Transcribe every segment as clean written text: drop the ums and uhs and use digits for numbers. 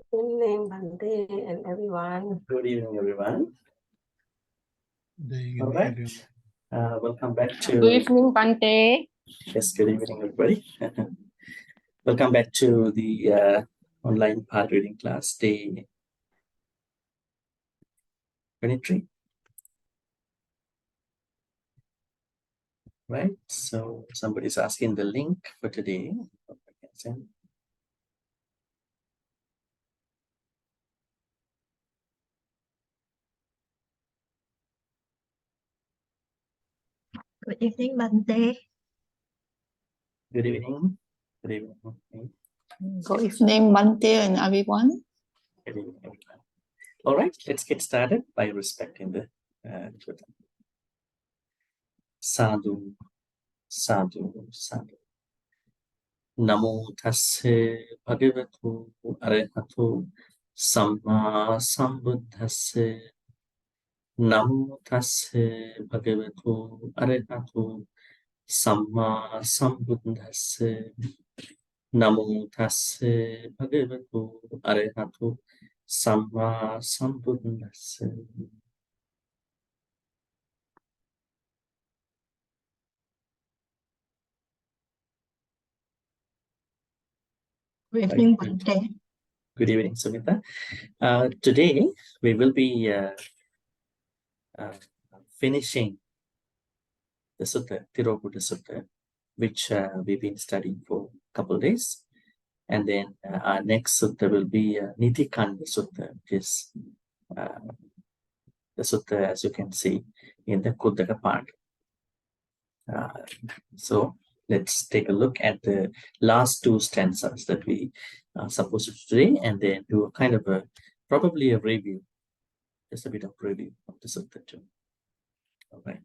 Good evening, Bhante and everyone. Good evening, everyone. All right. Welcome back to. Good evening, Bhante. Yes, good evening, everybody. Welcome back to the online part reading class, day 23. Right. So somebody's asking the link for today. Good evening, Bhante. Good evening. Good evening. Good evening, Bhante and everyone. Good evening, everyone. All right, let's get started by respecting the Sutta. Sadhu, sadhu, sadhu. Namo tasse bhagavatu arahato samma sambuddhasse. Namo tasse bhagavatu arahato samma sambuddhasse. Namo tasse bhagavatu arahato samma sambuddhasse. Good evening, Bhante. Good evening, Sumita. Today we will be finishing the Sutta, Tirokuḍḍa Sutta, which we've been studying for a couple of days. And then our next Sutta will be Nitikanda Sutta, which is the Sutta, as you can see, in the Kuddaka part. So let's take a look at the last two stanzas that we are supposed to do today, and then do a kind of probably a review, just a bit of review of the Sutta too. All right.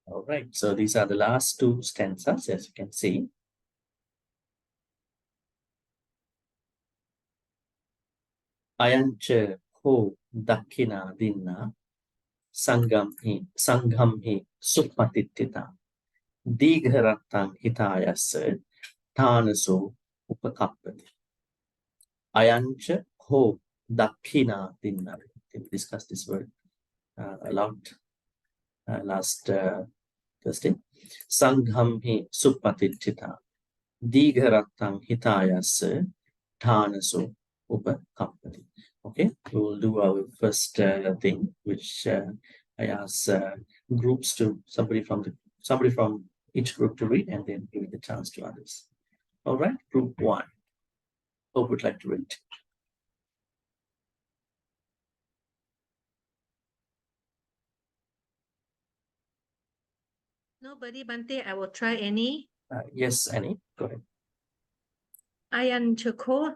All right, so these are the last two stanzas, as you can see. Ayancha ho dakina dinna sangamhi supatitita digharatang hitayasa thanaso upakappati. Ayancha ho dakina dinna. We discussed this word a lot last Thursday. Sanghamhi supatitita digharatang hitayasa thanaso upakappati. Okay, we will do our first thing, which I ask groups to somebody from each group to read, and then give the chance to others. All right, group one. Who would like to read? Nobody, Bhante. I will try any. Yes, Annie, go ahead. Ayan chako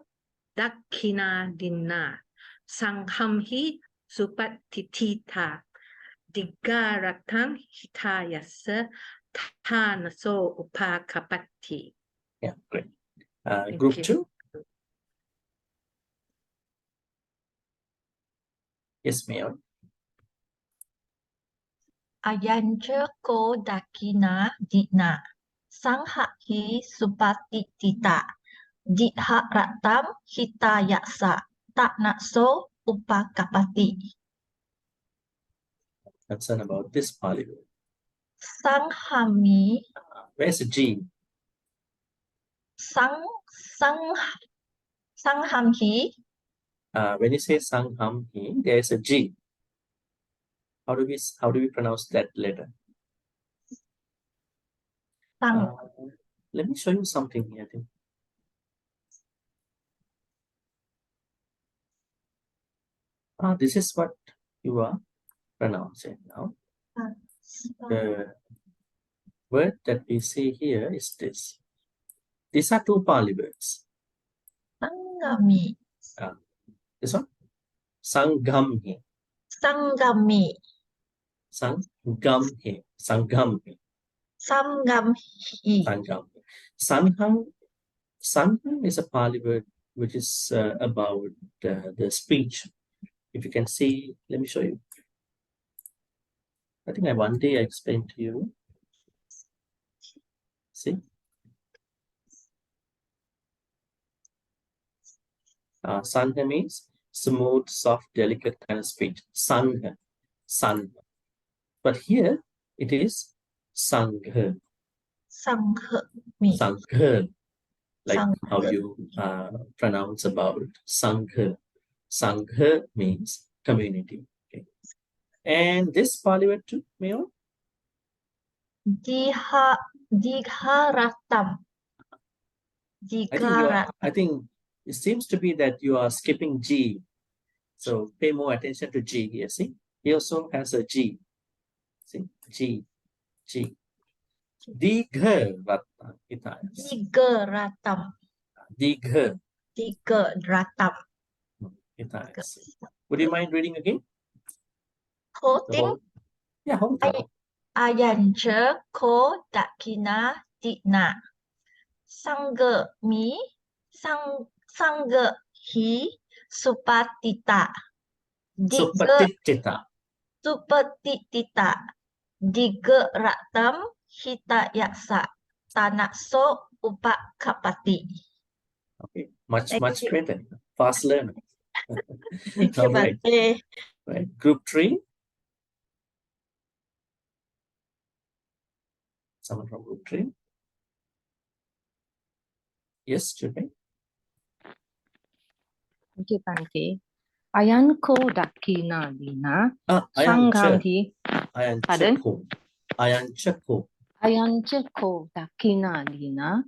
dakina dinna sanghamhi supatitita digaratang hitayasa thanaso upakapati. Yeah, great. Group two. Yes, Mayor. Ayancha ko dakina dina sanghahi supatitita diharatam hitayasa taknaso upakapati. That's about this Pali word. Sanghami Where's the G? Sanghamhi. When you say Sanghamhi, there's a G. How do we pronounce that letter? Let me show you something here. I think. This is what you are pronouncing now. The word that we see here is this. These are two Pali words. Sangami. This one? Sanghamhi. Sangami. Sanghamhi. Sanghamhi. Samgamhi. Sangham. Sangham is a Pali word which is about the speech. If you can see, let me show you. I think one day I explained to you. See? Sangha means smooth, soft, delicate kind of speech. Sangha. Sangha. But here it is Sangha. Sanghami. Sangha. Like how Sangha. you pronounce about Sangha. Sangha means community. Okay. And this Pali word too, Mayo? Digaratam. I think it seems to be that you are skipping G. So pay more attention to G here. See, he also has a G. See, G. Digaratam. Digaratam. Digaratam. Would you mind reading again? Whole The thing. whole, yeah, whole thing. Ayancha ko dakina dina. Sangha mi. Sangha hi supatita. Supatitita. Supatitita. Digaratam hitayasa. Tanakso upakapati. Okay, much Thank you. better. Fast learner. Thank you, All right. Bhante. Right. Group 3. Someone from group 3. Yes, Chipai. Thank you, Bhante. Ayan ko dakina dina. Ayan Sangham cha. hi. Ayan Pardon? chako. Ayan chako. Ayan ko dakina dina.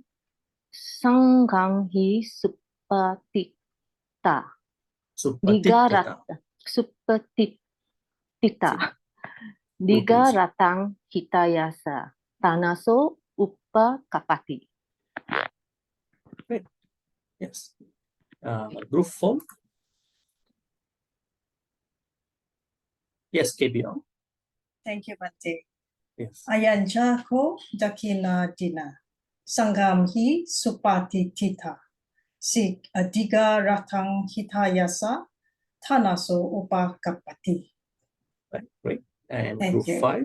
Sangham hi supatita. Supatitita. Supatita. Digaratang hitayasa. Tanaso upakapati. Yes. Group 4. Yes, KBL. Thank you, Bhante. Yes. Ayanja ko dakina dina. Sangam hi supati tita. Si adiga ratang hitayasa. Tanaso upa kapati. Right, great. And Thank group you. 5.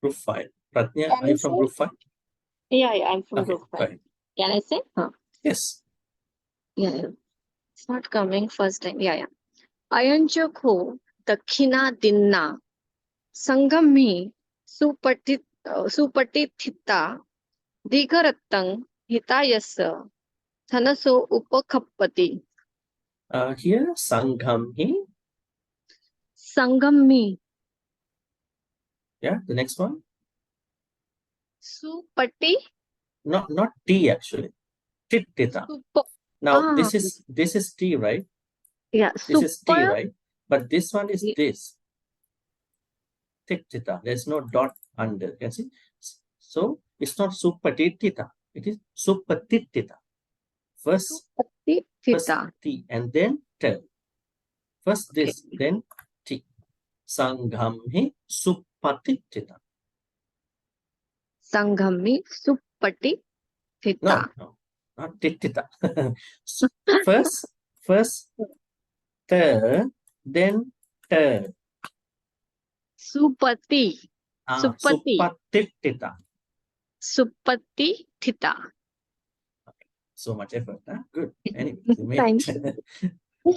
Group 5. Pratnya, are you from group 5? Yeah, I'm from Okay, group go 5. ahead. Can I say? Yes. Yeah. It's not coming first time. Yeah. Ayancha ko dakina dinna. Sangami supatithita. Digarattang hitayasa. Thanaso upakhappati. Here, Sangham hi. Sangami. Yeah, the next one. Supati. Not T actually. Tittita. Now this is T, right? Yeah. This is T, Super. right? But this one is this. Tittita. There's no dot under. You can see? So it's not supatitita. It is supatitita. First Supatithita. T and then T. First this, then T. Sangham hi supatitita. Sangami supatithita. No, not tittita. First T, then T. Supati. Supati. Supatitita. Supatithita. So much effort, huh? Good. Anyway, you made Thank it.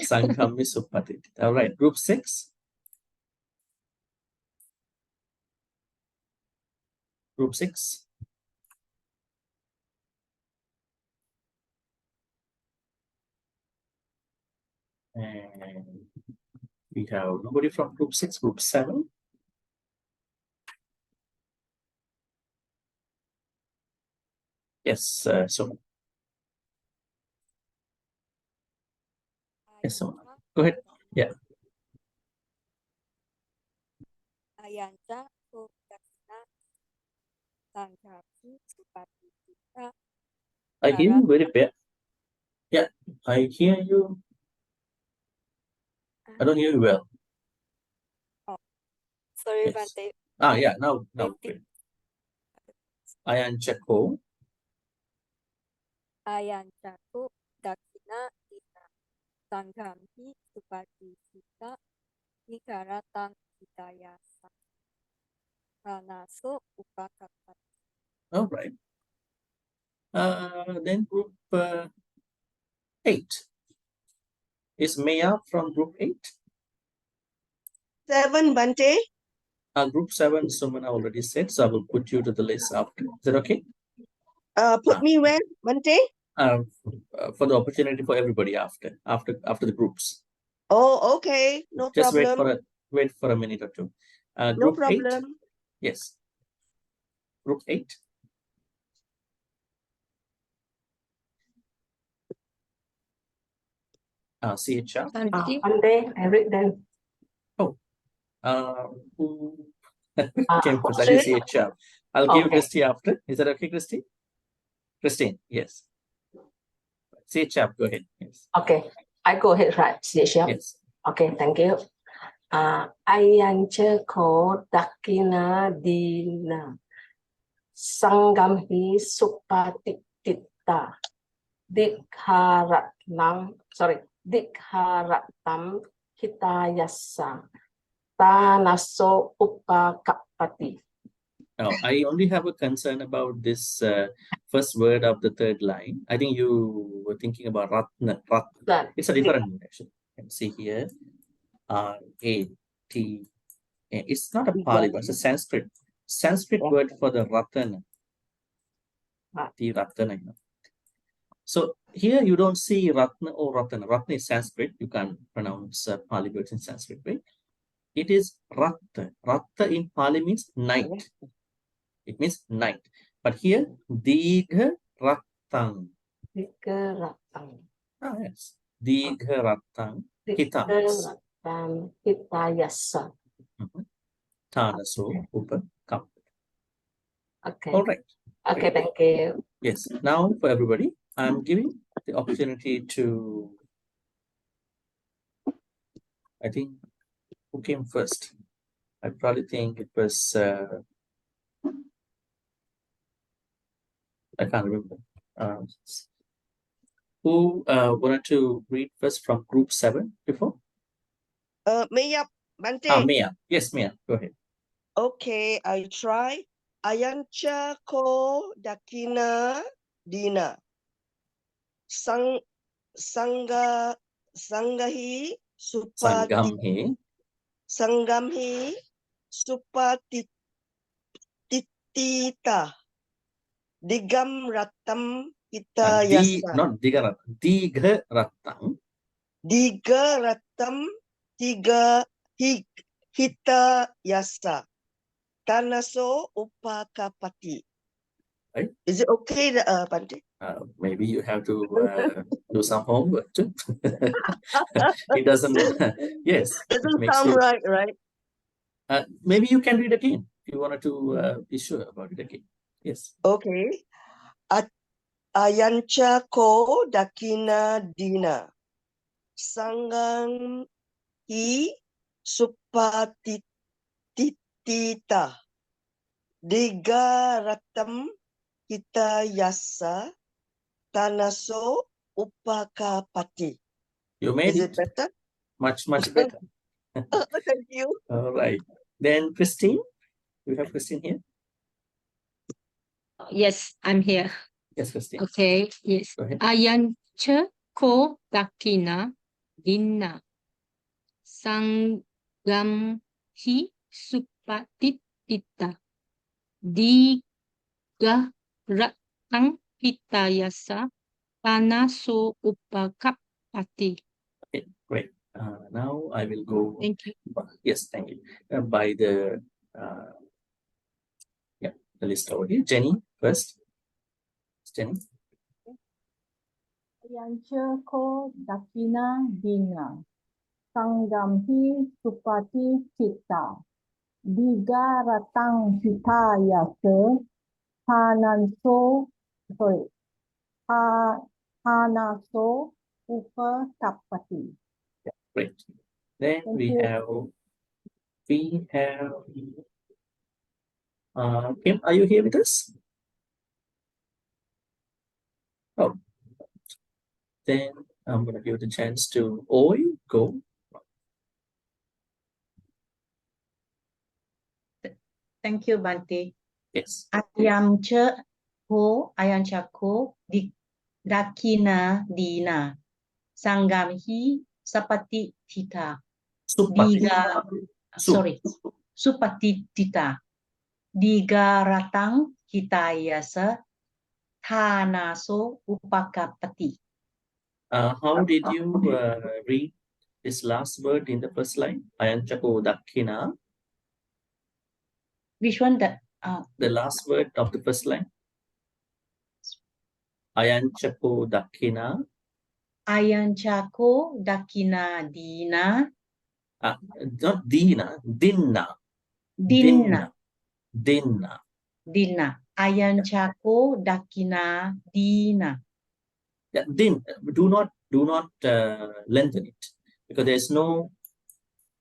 Sangham is supatitita. All right, group 6. Group 6. And we have nobody from group 6, group 7. Yes, so. Yes, so. Go ahead. Yeah. Ayanta ko dakina sanghami supatitita. I hear you very bad. Yeah, I hear you. I don't hear you well. Sorry, Yes. Bhante. Yeah, now good. Ayanchako. Ayanchako dakina dina sanghamhi supatisita nikaratang hitayasa hanaso upakapati. All right. Then group 8. Is Maya from group 8? 7, Bhante. Group 7, Sumana already said, so I will put you to the list after. Is that okay? Put me where, Bhante? For the opportunity for everybody after the groups. Oh, okay. No Just problem. wait for a minute or two. No Group 8. problem. Yes. Group 8. CHR. Bhante, I read them. Who came first? I Christine? did CHR. I'll give Okay. Christy after. Is that okay, Christy? Christine, yes. CHR, go ahead. Yes. Okay, I go ahead, right? Yes. Okay, thank you. Ayanchako dakina dina sangamhi supatitita dikharatam hitayasa tanaso upakapati. Now, I only have a concern about this first word of the third line. I think you were thinking about ratna. It's a different word, actually. You can see here, R-A-T. It's not a Pali, but it's a Sanskrit word for the ratana. Ratana. So here you don't see ratna or ratana. Ratna is Sanskrit. You can't pronounce Pali words in Sanskrit, right? It is ratta. Ratta in Pali means night. It means night. But here, digha rattang. Digha rattang. Yes. Digha rattang hitayasa. Hitayasa. Tanaso upakam. Okay. All right. Okay, thank you. Yes. Now for everybody, I'm giving the opportunity to, I think, who came first? I probably think it was, I can't remember. Who wanted to read first from group 7 before? Maya, Bhante. Mia. Yes, Mia. Go ahead. Okay, I try. Ayancha ko dakina dina. Sangahi supatitita. Digam ratam hitayasa. Not digha ratam. Digha ratam. Digha ratam hitayasa. Tanaso upakapati. Right? Is it okay, Bhante? Maybe you have to do some homework too. It doesn't. Yes. Doesn't sound right, right? Maybe you can read again if you wanted to be sure about it again. Yes. Okay. Ayancha ko dakina dina. Sangang I supatitita. Diga ratam hitayasa. Tanaso upakapati. You made Is it better? Much better. Thank you. All right. Then Christine, we have Christine here. Yes, I'm here. Yes, Christine. Okay, yes. Go ahead. Ayancha ko dakina dina sanghamhi supatitita diga ratang hitayasa tanaso upakapati. Okay, great. Now I will go. Thank you. Yes, thank you. By the the list over here. Jenny first. Jenny. Ayancha ko dakina dina. Sanghamhi supati citta. Diga ratang hitayasa. Tanaso upakapati. Great. Then we have Kim, are you here with us? Oh, then I'm going to give the chance to Oi. Go. Thank you, Bhante. Yes. Ayam ko di dakina dina sangamhi sapati tita diga sorry supati tita diga ratang hitayasa thanaso upakapati. How did you read this last word in the first line? Ayanchako dakkina. Which one? The last word of the first line. Ayanchako dakkina. Ayanchako dakina dina. Not dina, dinna. Dinna. Dinna. Dina. Ayanchako dakina dina. Yeah, din. Do not lengthen it because there's no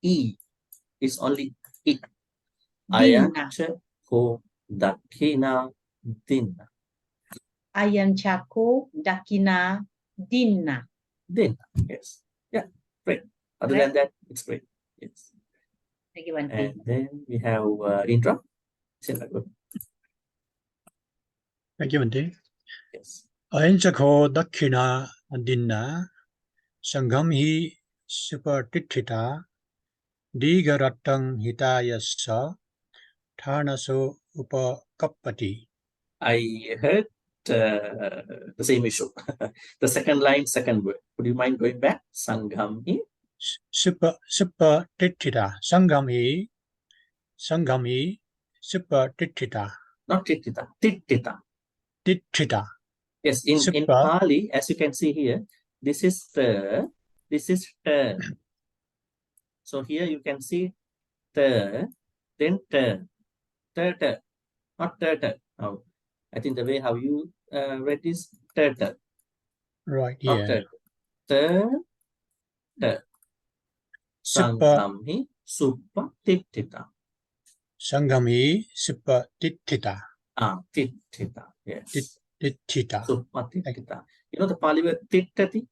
e. It's only it. Ayanchako dakkina dinna. Ayanchako dakina dinna. Dinna. Yes. Yeah. Great. Other than that, it's great. Yes. Thank you, Bhante. And then we have Indra. Thank you, Bhante. Yes. Ayanchako dakkina dinna sangham hi supatithita digaratang hitayasa thanaso upakappati. I heard the same issue. The second line, second word. Would you mind going back? Sangham hi. Supatithita. Sangham hi supatithita. Not tittita. Tittita. Tithita. Yes, in Pali, as you can see here, this is the, this is ter. So here you can see ter, then ter, ter, not ter. Oh, I think the way how you read this ter. Right, not yeah. ter. Sangham hi supatithita. Sangham hi supatithita. Tithita. Yes. Tithita. Supatithita. You know the Pali word tittati?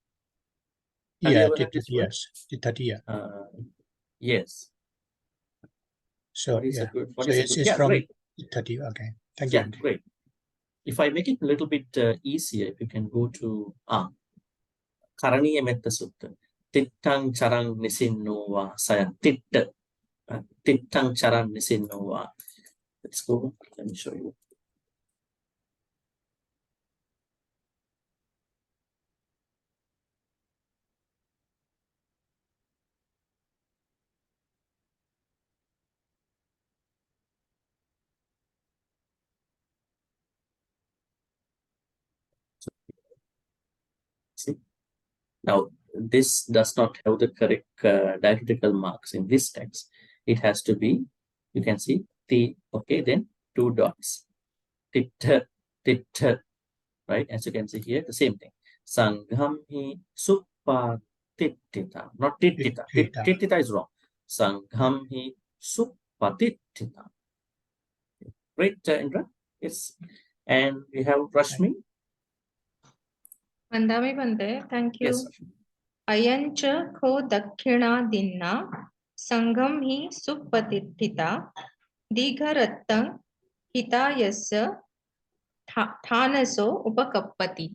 Have you Yeah, ever heard this word? yes. Tithati. Yes. So What is yeah. a good? What So is a it's good? Yeah, from great. Tithati. Okay. Thank Yeah, you. great. If I make it a little bit easier, if you can go to Karaniya Metta Sutta. Tittang charang nisinnowa saya titta. Tittang charang nisinnowa. Let's go. Let me show you. See? Now, this does not have the correct diacritical marks in this text. It has to be, you can see, okay, then 2 dots. Titta, right? As you can see here, the same thing. Sangham hi supatithita. Not tittita. Tittita is wrong. Sangham hi supatithita. Great, Indra. Yes. And we have Rashmi. Mandami Bhante, thank you. Yes. Ayancha ko dakkhina dinna sangham hi supatithita digharattam hitayasya thanaso upakappati.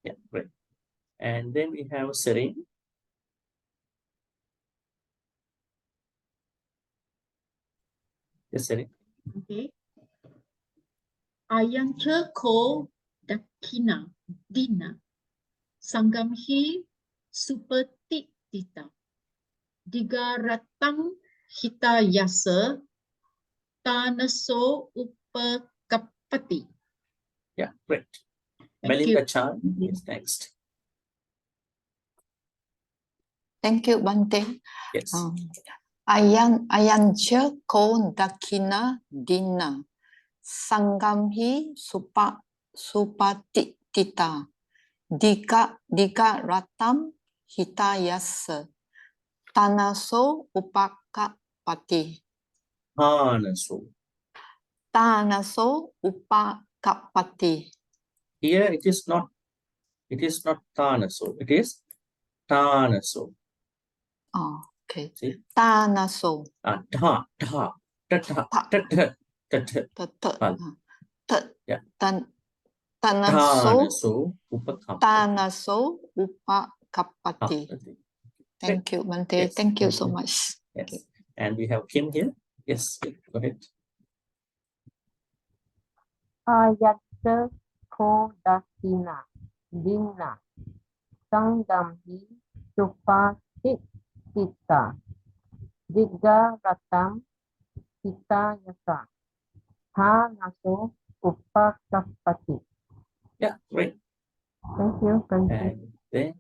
Yeah, great. And then we have Serene. Yes, Serene. Okay. Ayancha ko dakkhina dina sangham hi supatithita digaratang hitayasa thanaso upakappati. Yeah, great. Thank Melinda you. Chan is next. Thank you, Bhante. Yes. Ayancha ko dakina dina sangham hi supatithita diga ratam hitayasa thanaso upakappati. Thanaso. Tanaso upakapati. Here it is not Tanaso, it is Tanaso. Oh, okay. See? Tanaso. Ta, ta, ta, ta, ta, ta, ta. Yeah. Tanaso. Tanaso upakapati. Tanaso upakapati. Thank you, Bhante. Yes, Thank you thank so you. much. Yes. And we have Kim here. Yes, go ahead. Ayatsa ko dakina dinna sangamhi supatitita digga ratam kita yasa naso upakapati. Yeah, great. Thank you. Thank you. And then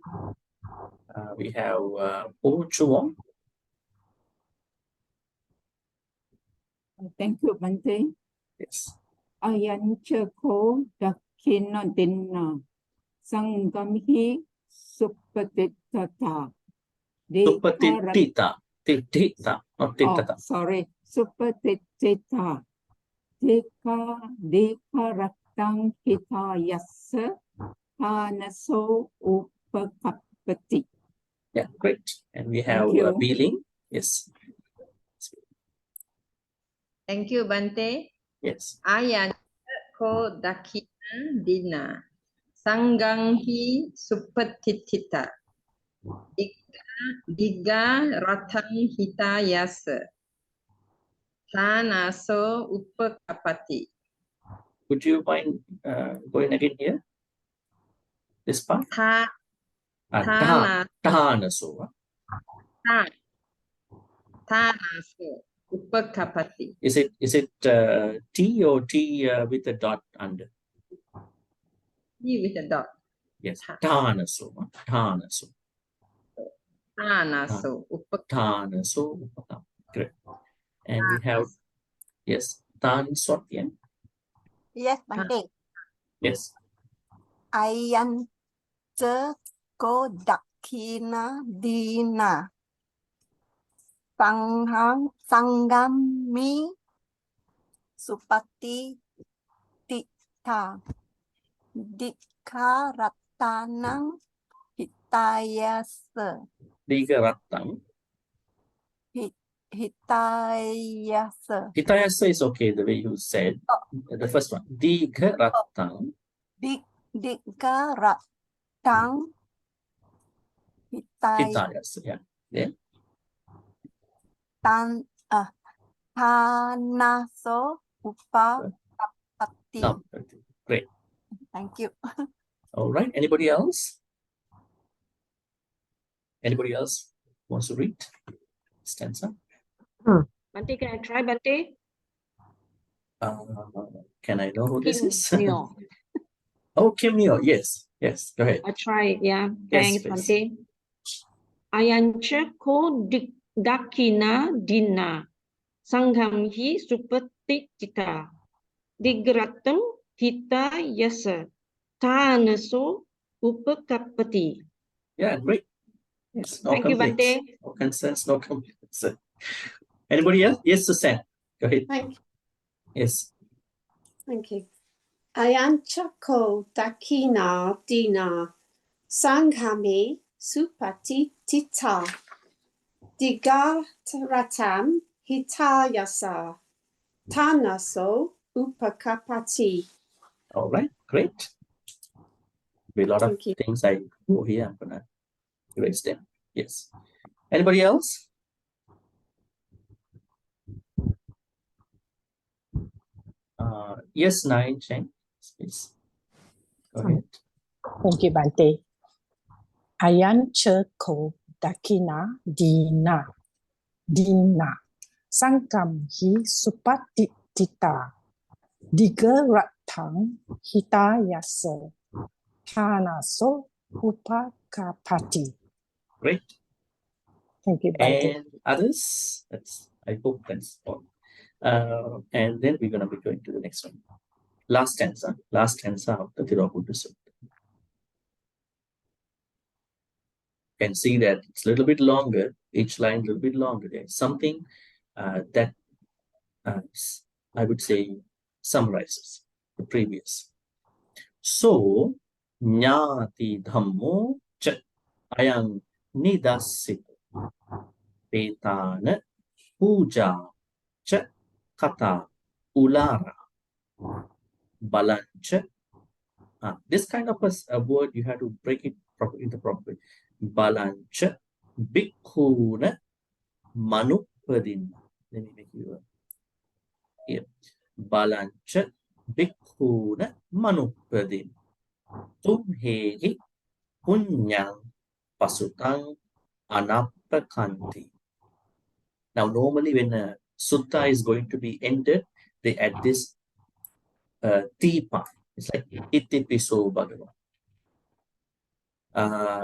we have Oh Chuong. Thank you, Bhante. Yes. Ayancha ko dakina dinna sangamhi supatitata. Supatitita. Titita, not Oh, titata. sorry. Supatitita. Deka ratang kita yasa tanaso upakapati. Yeah, great. And we have you. Beeling. Yes. Thank you, Bhante. Yes. Ayan ko dakina dina sanganghi supatitita diga ratang hitayasa tanaso upakapati. Would you mind going again here? This part? Tanaso. Tanaso upakapati. Is it T or T with a dot under? T with a dot. Yes. Tanaso. Tanaso. Tanaso upakapati. Great. And we have, yes, Tan Sotyan. Yes, Bhante. Yes. Ayan ko dakina dina sanggami supati tita dikaratanang hitayasa. Dikaratang. Hitayasa. Hitayasa is okay, the way you said. The first one. Dikaratang. Dikaratang Hitayasa. Yeah. Yeah. Tanaso upakapati. Great. Thank you. All right. Anybody else? Anybody else wants to read stanza? Bhante, can I try, Bhante? Can I know who this is? Neo. Oh, Kim Neo. Yes. Yes. Go ahead. I try. Yeah. Yes, Thanks, please. Bhante. Ayancha ko dakina dina sanghamhi supatitita digratam hita yasa tanaso upakapati. Yeah, great. Yes. No Thank you, complaints. Bhante. No concerns, no complaints. Anybody else? Yes, Susan. Go ahead. Thank you. Yes. Thank you. Ayancha ko dakina dina sanghami supatitita digaratam hitayasa tanaso upakapati. All right. Great. Be a lot of Thank you. things I go here. I'm gonna erase them. Yes. Anybody else? Yes, 9, Cheng. Please. Go ahead. Thank you, Bhante. Ayancha ko dakina dina sangam hi supatitita digaratang hitayasa tanaso upakapati. Great. Thank you, Bhante. And others? I hope that's all. And then we're going to be going to the next one. Last stanza of the Tirokuḍḍa Sutta. You can see that it's a little bit longer, each line a little bit longer. There's something that I would say summarizes the previous. So, Nyati Dhammo Cha Ayang Nidassito Petana Puja Cha Kata Ulara Balancha. This kind of a word you have to break it into proper way. Balancha Bhikkhuna Manupadin. Let me make you here. Balancha Bhikkhuna Manupadin. Tumhehi Punyang Pasutang Anapakanti. Now, normally when a sutta is going to be ended, they add this tipa. It's like itipiso bhagava.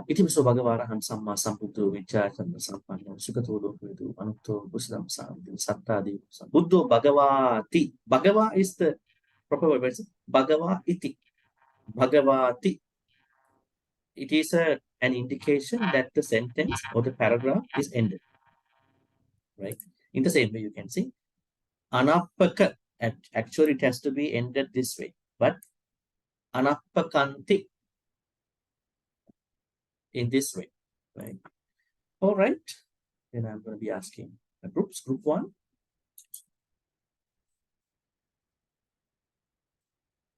Itipiso bhagava araham samma sambuddho vichacana sampanno sukatodo vedu anutto busdam samdi sattadi buddho bhagavati. Bhagava is the proper word. It's bhagava iti. Bhagavati. It is an indication that the sentence or the paragraph is ended. Right? In the same way, you can see anapaka. Actually, it has to be ended this way, but anapakanti in this way, right? All right. Then I'm going to be asking the groups. Group 1.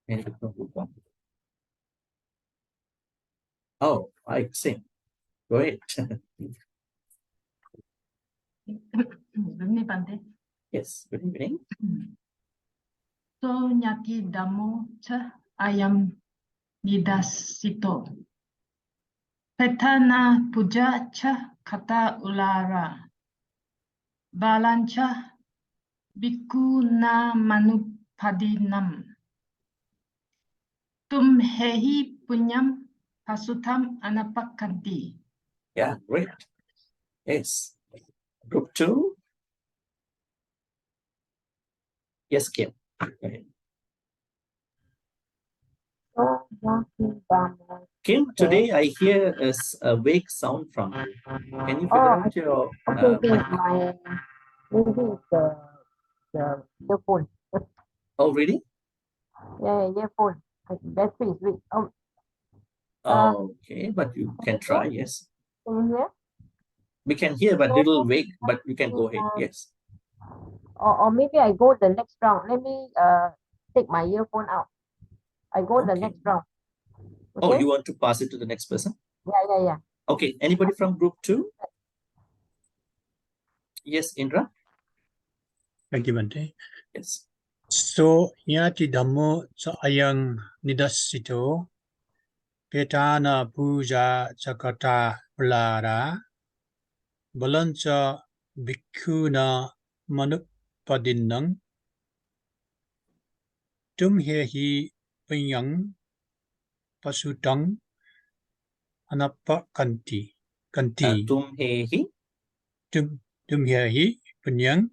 Anybody from group 1? Oh, I see. Go ahead. Good evening, Bhante. Yes, good evening. So Nyati Dhammo Cha Ayam Nidassito Petana Puja Cha Kata Ulara Balancha Bhikkhuna Manupadinam Tumhehi Punyam Pasutam Anapakanti. Yeah, great. Yes. Group 2. Yes, Kim. Go ahead. Kim, today I hear a vague sound from you. Can you figure out your mic? Maybe it's the earphone. Oh, really? Yeah, earphone. Battery is weak. Okay, but you can try, yes. Can you hear? We can hear, but little vague, but you can go ahead, yes. Or maybe I go the next round. Let me take my earphone out. I go the next round. Okay? Oh, you want to pass it to the next person? Yeah. Okay, anybody from group 2? Yes, Indra? Thank you, Bhante. Yes. So, Nyati Dhammo Cha Ayang Nidassito Petana Puja Chakata Ulara Balancha Bhikkhuna Manupadinang Tumhehi Punyang Pasutang Anapakanti. Tumhehi Tumhehi Punyang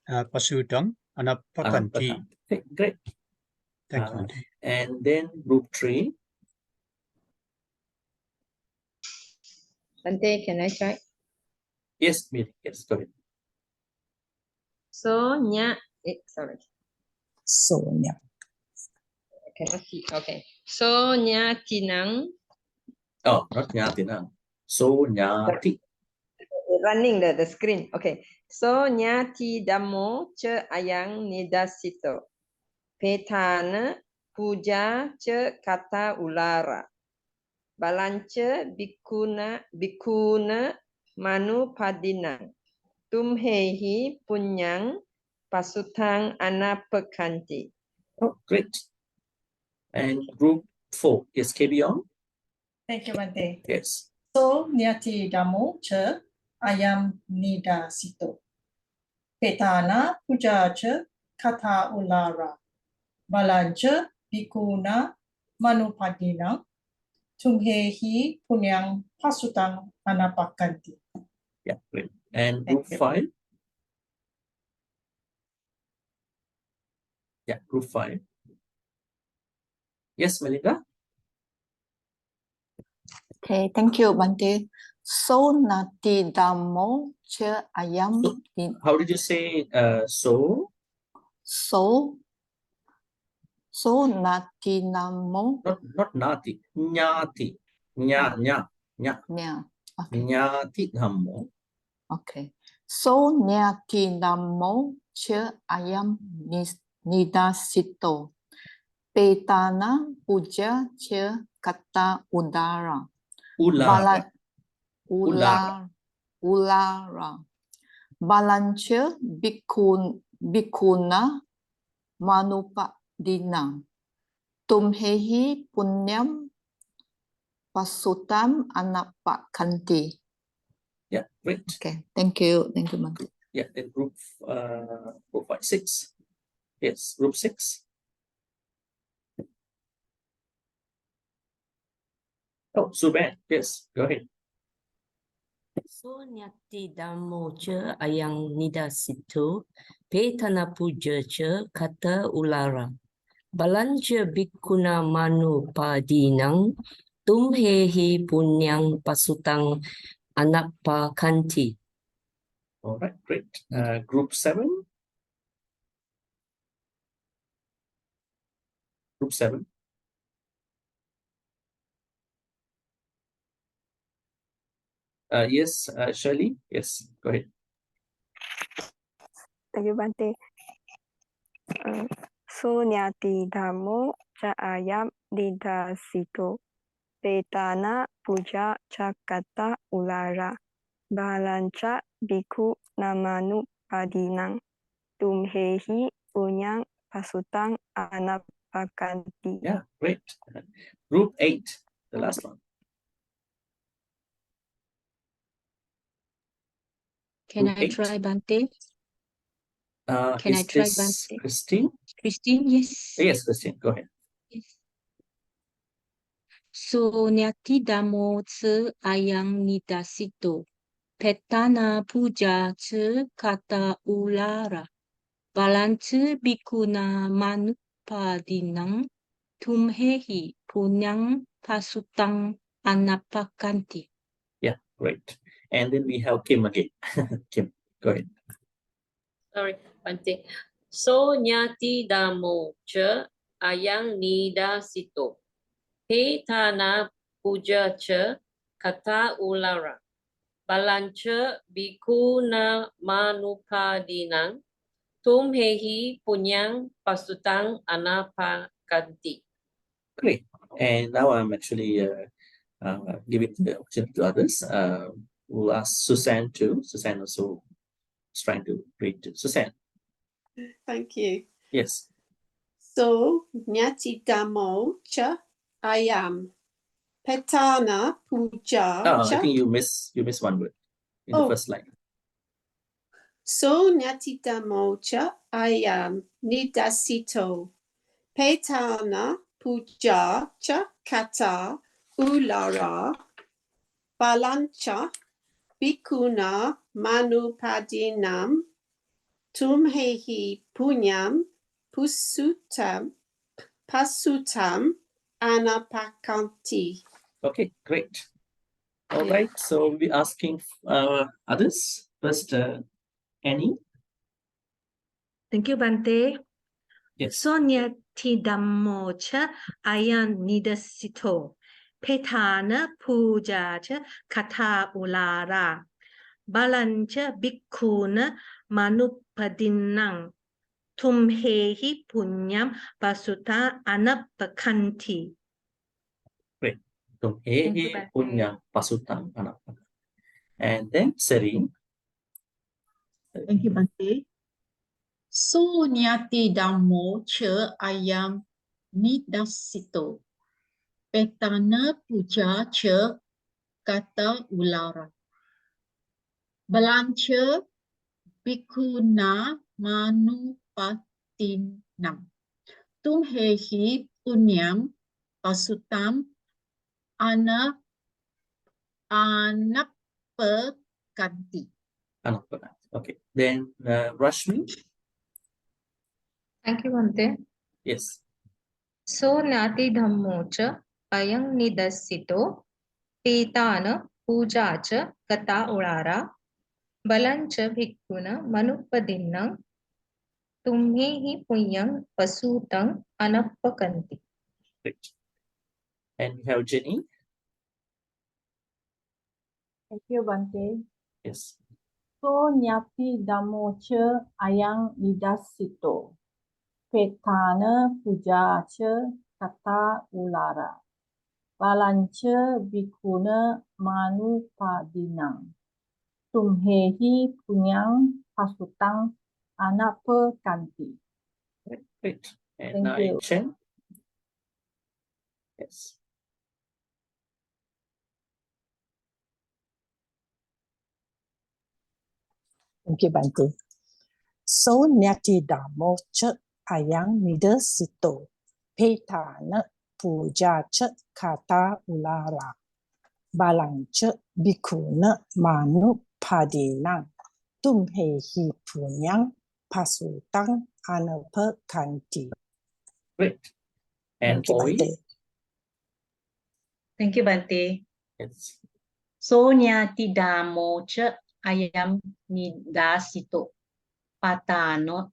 Pasutang Anapakanti. Okay, great. Thank you, Bhante. And then group 3. Bhante, can I try? Yes, Miri. Yes, go ahead. So sorry. Sonya. I cannot see. Okay. So Nyatinang. Oh, not Nyatinang. So Nyati. Running the screen. Okay. So Nyati Dhammo Cha Ayang Nidassito Petana Puja Cha Kata Ulara Balancha Bhikkhuna Manupadinang Tumhehi Punyang Pasutang Anapakanti. Oh, great. And group 4. Yes, carry on. Thank you, Bhante. Yes. So Nyati Dhammo Cha Ayam Nidassito Petana Puja Cha Kata Ulara Balancha Bhikkhuna Manupadinang Tumhehi Punyang Pasutang Anapakanti. Yeah, great. And group 5. Yeah, group 5. Yes, Melinda? Okay, thank you, Bhante. So Nyati Dhammo Cha Ayam. How did you say so? So So nati namo. Not nati. Nyati. Nya. Yeah. Okay. Nyati dhammo. Okay. So nyati namo cha ayam nidasito. Petana puja cha kata udara. Ulara. Balancha bhikkhuna manupadina. Tumhehi punyam pasutam anapakanti. Yeah, great. Okay, thank you. Thank you, Bhante. Yeah, then group 6. Yes, group 6. Oh, Suban, yes, go ahead. So nyati dhammo cha ayang nidasito, petana puja cha kata ulara. Balanja bhikkhuna manu padinang, tumhehi punyang pasutang anapakanti. All right, great. Group 7. Group 7. Yes, Shirley. Yes, go ahead. Thank you, Bhante. So nyati dhammo cha ayam nidasito. Petana puja cha kata ulara. Balancha bhikkhu namanu padinang. Tumhehi punyang pasutang anapakanti. Yeah, great. Group 8, the last one. Can Group I 8. try, Bhante? Can I Is try, this Bhante? Christine? Christine, yes. Yes, Christine, go ahead. Yes. So nyati dhammo cha ayang nidasito. Petana puja cha kata ulara. Balancha bhikkhuna manupadinang. Tumhehi punyang pasutang anapakanti. Yeah, great. And then we have Kim again. Kim, go ahead. Sorry, Bhante. So nyati dhammo cha ayang nidasito. Petana puja cha kata ulara. Balancha bhikkhuna manupadinang. Tumhehi punyang pasutang anapakanti. Great. And now I'm actually giving the opportunity to others. We'll ask Suzanne too. Suzanne also is trying to read too. Suzanne. Thank you. Yes. So nyati dhammo cha ayam. Petana puja I cha. think you miss one word in the first line. So nyati dhammo cha ayam nidasito. Petana puja cha kata ulara. Balancha bhikkhuna manupadinam. Tumhehi punyam pasutam anapakanti. Okay, great. All right, so we'll be asking others. First, Annie. Thank you, Bhante. Yes. Sonya Tidammo cha ayan nidasito. Petana puja cha kata ulara. Balancha bhikkhuna manupadinang. Tumhehi punyam pasuta anapakanti. Great. Tumhehi punyam pasutang anapakanti. And then Serene. Thank you, Bhante. So nyati dhammo cha ayam nidasito. Petana puja cha kata ulara. Balancha bhikkhuna manupadinam. Tumhehi punyam pasutam anapakanti. Okay. Then Rashmi. Thank you, Bhante. Yes. So nati dhammo cha ayang nidasito. Petana puja cha kata urara. Balancha bhikkhuna manupadinam. तुम्हे हि पुण्यं पशुतं अनपकन्ति. Great. And we have Jenny. Thank you, Bhante. Yes. So nyati damocha ayang nidasito. Petana pujacha kata ulara. Balancha bhikkhuna manupadinam. Tumhehi punyang pasutang anapakanti. Great. And Thank now you. Chen. Yes. Thank you, Bhante. So nyati damo cha ayang nidasito. Petana puja cha kata ulara. Balancha bhikkhuna manu padinang. Tumhehi punyang pasutang anapakanti. Great. And Thank you, Oi. Bhante. Thank you, Bhante. Yes. Sonya tidamo cha ayam nidasito. Patana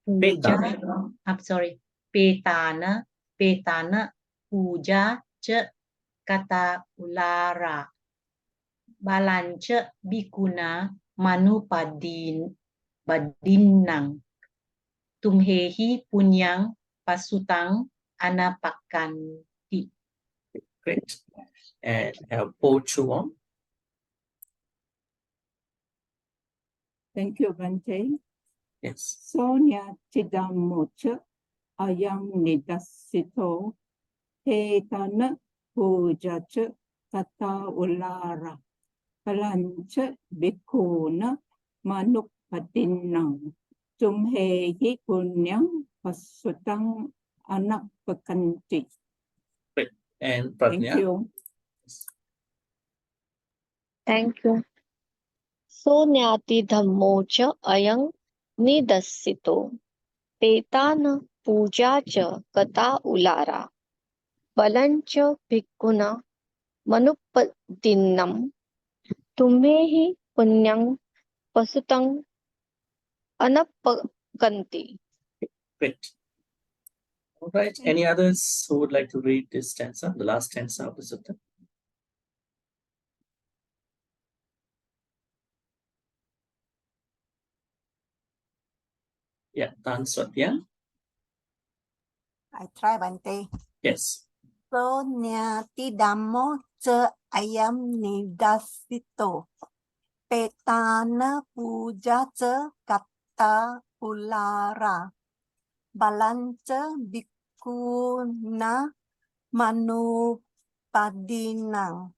puja. I'm sorry. Petana puja cha kata ulara. Balancha bikuna badinang. Tumhehi punyang pasutang anapakanti. Great. And have Po Chuang. Thank you, Bhante. Yes. Sonya Chidamocha Ayam Nidasito Petana Pujacha Tata Ulara Palancha Bhikkhuna Manupadinam Tumhehi Punyam Pasutang Anapakanti. Great. And Thank Pratnya. you. Thank you. So nyati dhammo cha ayang nidasito. Petana puja cha kata ulara. Balancha bhikkhuna manupadinam. Tumhehi punyang pasutang anapakanti. Great. All right. Any others who would like to read this stanza, the last stanza of the sutta? Yeah, Tan Swatya. I try, Bhante. Yes. So nyati damo cha ayam nidasito. Petana puja cha kata ulara. Balancha bhikkhuna manupadinang.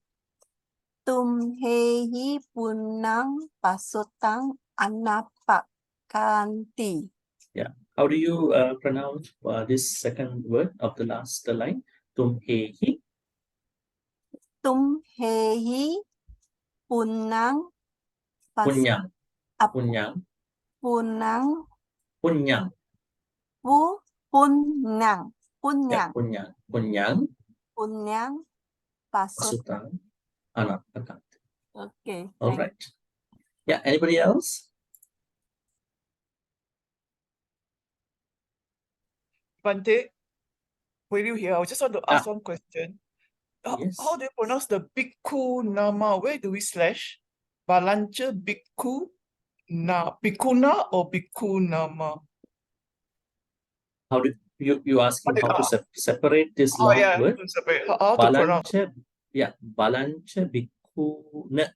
Tumhehi punang pasutang anapakanti. Yeah. How do you pronounce this second word of the last line? Tumhehi. Tumhehi punang Punyang. Punyang. punang Punyang. punang Yeah, punyang. Punyang. punyang pasut. Pasutang anapakanti. Okay. All right. Yeah. Anybody else? Bhante, were you here? I just want to ask one question. Yes. How do you pronounce the bhikkhu nama? Where do we slash? Balancha bhikkhuna or bhikkhu nama? How do you asking how to separate this long word? To separate. How to pronounce? Balancha, yeah, balancha bhikkhuna,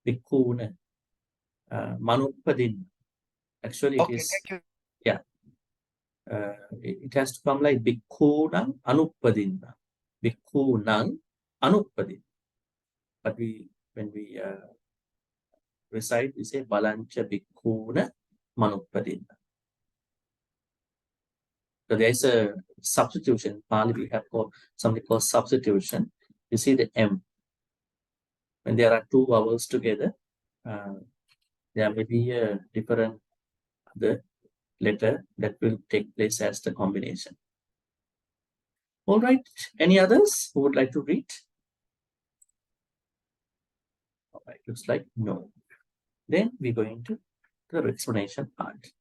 bhikkhuna, manupadin. Actually, it is, yeah. It has to come like bhikkhunang anupadinna, bhikkhunang anupadin. But when we recite, we say balancha bhikkhuna manupadinna. So there is a substitution. In Pali, we have something called substitution. You see the M. When there are two vowels together, there may be a different other letter that will take place as the combination. All right. Any others who would like to read? All right. Looks like no. Then we go into the explanation part.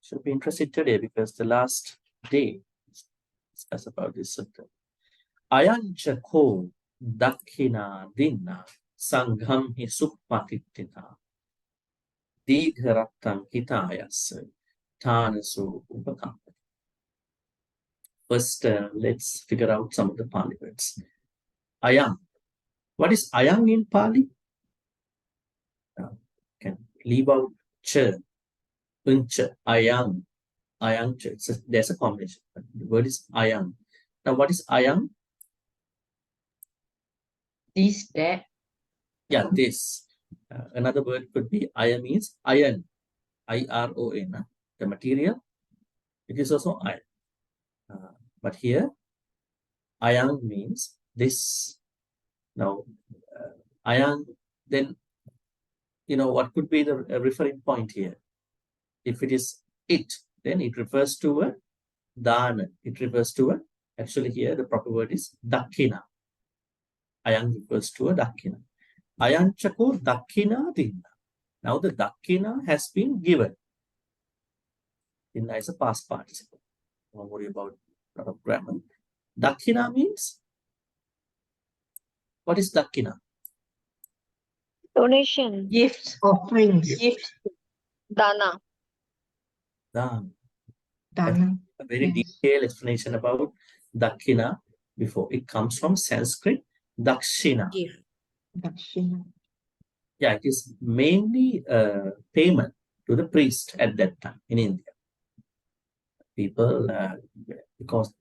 should be interested today because the last day discuss about this sutta. Ayancha ko dakhina dinna sangham hi suppatittita digharattam hitayas tanasu upakam. First, let's figure out some of the Pali words. Ayam. What is ayam in Pali? Can leave out cha, uncha, ayam, ayangcha. There's a combination. The word is ayam. Now, what is ayam? This, that. Yeah, this. Another word could be ayam means iron, I-R-O-N. The material. It is also iron. But here, ayam means this. Now, ayam, then, you know, what could be the referring point here? If it is it, then it refers to a dana. It refers to a, actually here, the proper word is dakhina. Ayam refers to a dakhina. Ayanchako dakhina dinna. Now the dakhina has been given. Dinna is a past participle. Don't worry about a lot of grammar. Dakhina means, what is dakhina? Donation. Gifts, offerings. Gifts. Dana. Dana. Dana. A very detailed explanation about dakhina before. It comes from Sanskrit dakshina. Gift. Dakshina. Yeah, it is mainly payment to the priest at that time in India. People, because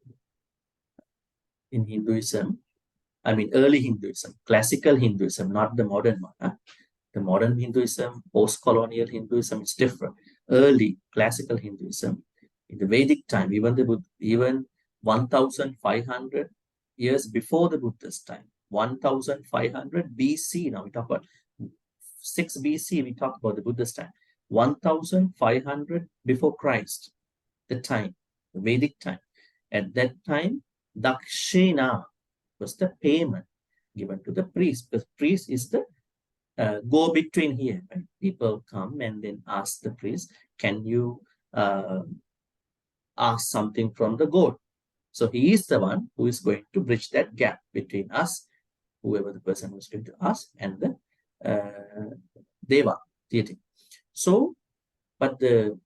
in Hinduism, I mean early Hinduism, classical Hinduism, not the modern one. The modern Hinduism, post-colonial Hinduism, it's different. Early classical Hinduism, in the Vedic time, even 1,500 years before the Buddha's time, 1,500 BC. Now we talk about 6 BC. We talk about the Buddha's time. 1,500 before Christ, the time, the Vedic time. At that time, dakshina was the payment given to the priest. The priest is the go-between here. Right? People come and then ask the priest, can you ask something from the god? So he is the one who is going to bridge that gap between us, whoever the person was going to ask, and the deva, deity. So, but the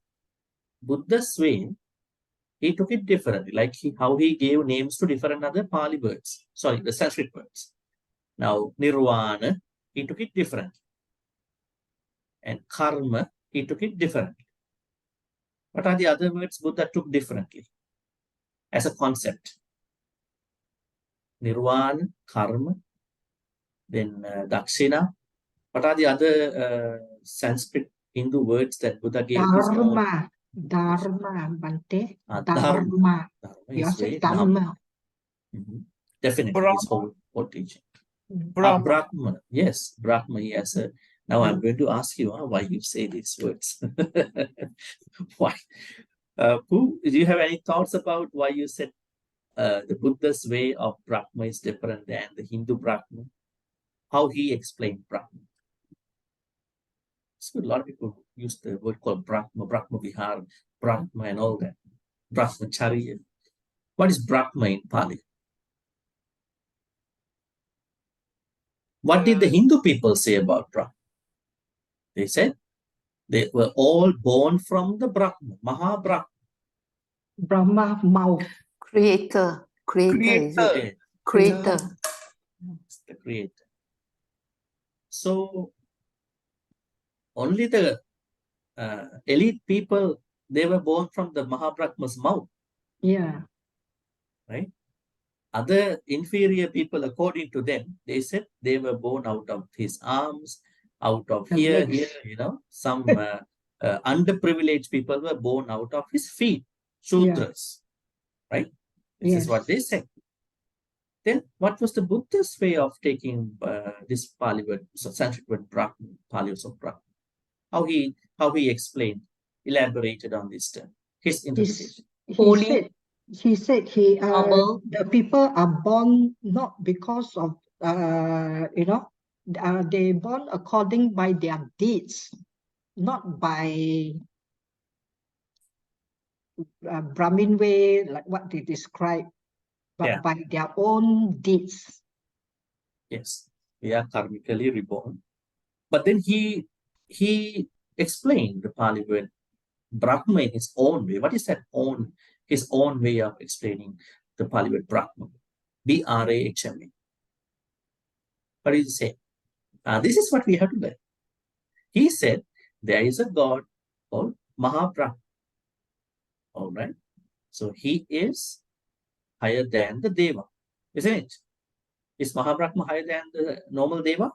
Buddha's way, he took it differently, like how he gave names to different other Pali words, sorry, the Sanskrit words. Now, nirvana, he took it differently. And karma, he took it differently. What are the other words Buddha took differently as a concept? Nirvana, karma, then dakshina. What are the other Sanskrit Hindu words that Buddha gave? Dharma. Dharma, Bhante. Dharma. You say Dharma. Definitely, Brahma. his whole teaching. Brahma. Brahma. Yes, Brahma. Yes. Now I'm going to ask you why you say these words. Why? Pooh, do you have any thoughts about why you said the Buddha's way of Brahma is different than the Hindu Brahma? How he explained Brahma? So a lot of people use the word called Brahma, Brahma Vihar, Brahma and all that. Brahmacharya. What is Brahma in Pali? What did the Hindu people say about Brahma? They said they were all born from the Brahma, Maha-Brahma. Brahma mouth. Creator. Creator. Creator. The creator. So only the elite people, they were born from the Mahabrahma's mouth. Yeah. Right? Other inferior people, according to them, they said they were born out of his arms, out of here, you know. Some underprivileged people were born out of his feet, Shudras. Yeah. Right? This is what they said. Then what was the Buddha's way of taking this Pali word, Sanskrit word Brahma, Pali also Brahma? How he explained, elaborated on this term, his interpretation. He said the people are born not because of they born according by their deeds, not by Brahmin way, like what they describe, but Yeah. by their own deeds. Yes, we are karmically reborn. But then he explained the Pali word Brahma in his own way. What is that own? His own way of explaining the Pali word Brahma. B-R-A-H-M-A. What did he say? This is what we have to learn. He said there is a God called Mahabrahma. All right. So he is higher than the Deva, isn't it? Is Mahabrahma higher than the normal Deva?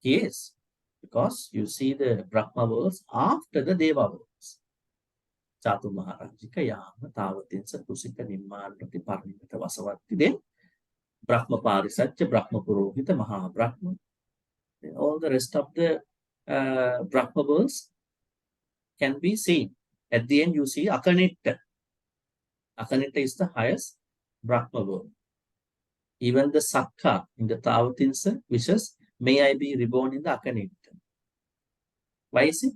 He is. Because you see the Brahma worlds after the Deva worlds. Chatu Maharajika Yama Tavatinsa Kusika Nimmanati Parimita Vasavati. Then Brahma Parisatya, Brahma Purohita, Mahabrahma. Then all the rest of the Brahma worlds can be seen. At the end, you see Akanita. Akanita is the highest Brahma world. Even the Sakka in the Tavatinsa wishes, may I be reborn in the Akanita. Why is it?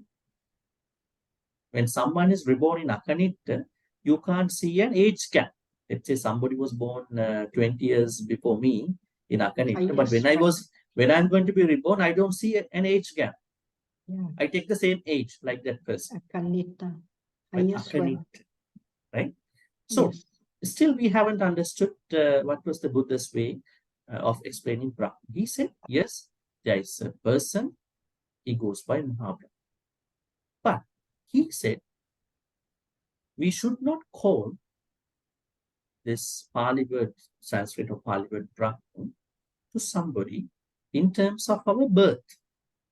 When someone is reborn in Akanita, you can't see an age gap. Let's say somebody was born 20 years before me in Akanita, but when I'm going to be reborn, I don't see an age gap. Yeah. I take the same age like that person. Akanita. Akanita. Right? So, still we haven't understood what was the Buddha's way of explaining Brahma. He said, yes, there is a person, he goes by Mahabrahma. But he said, we should not call this Pali word, Sanskrit or Pali word Brahma, to somebody in terms of our birth.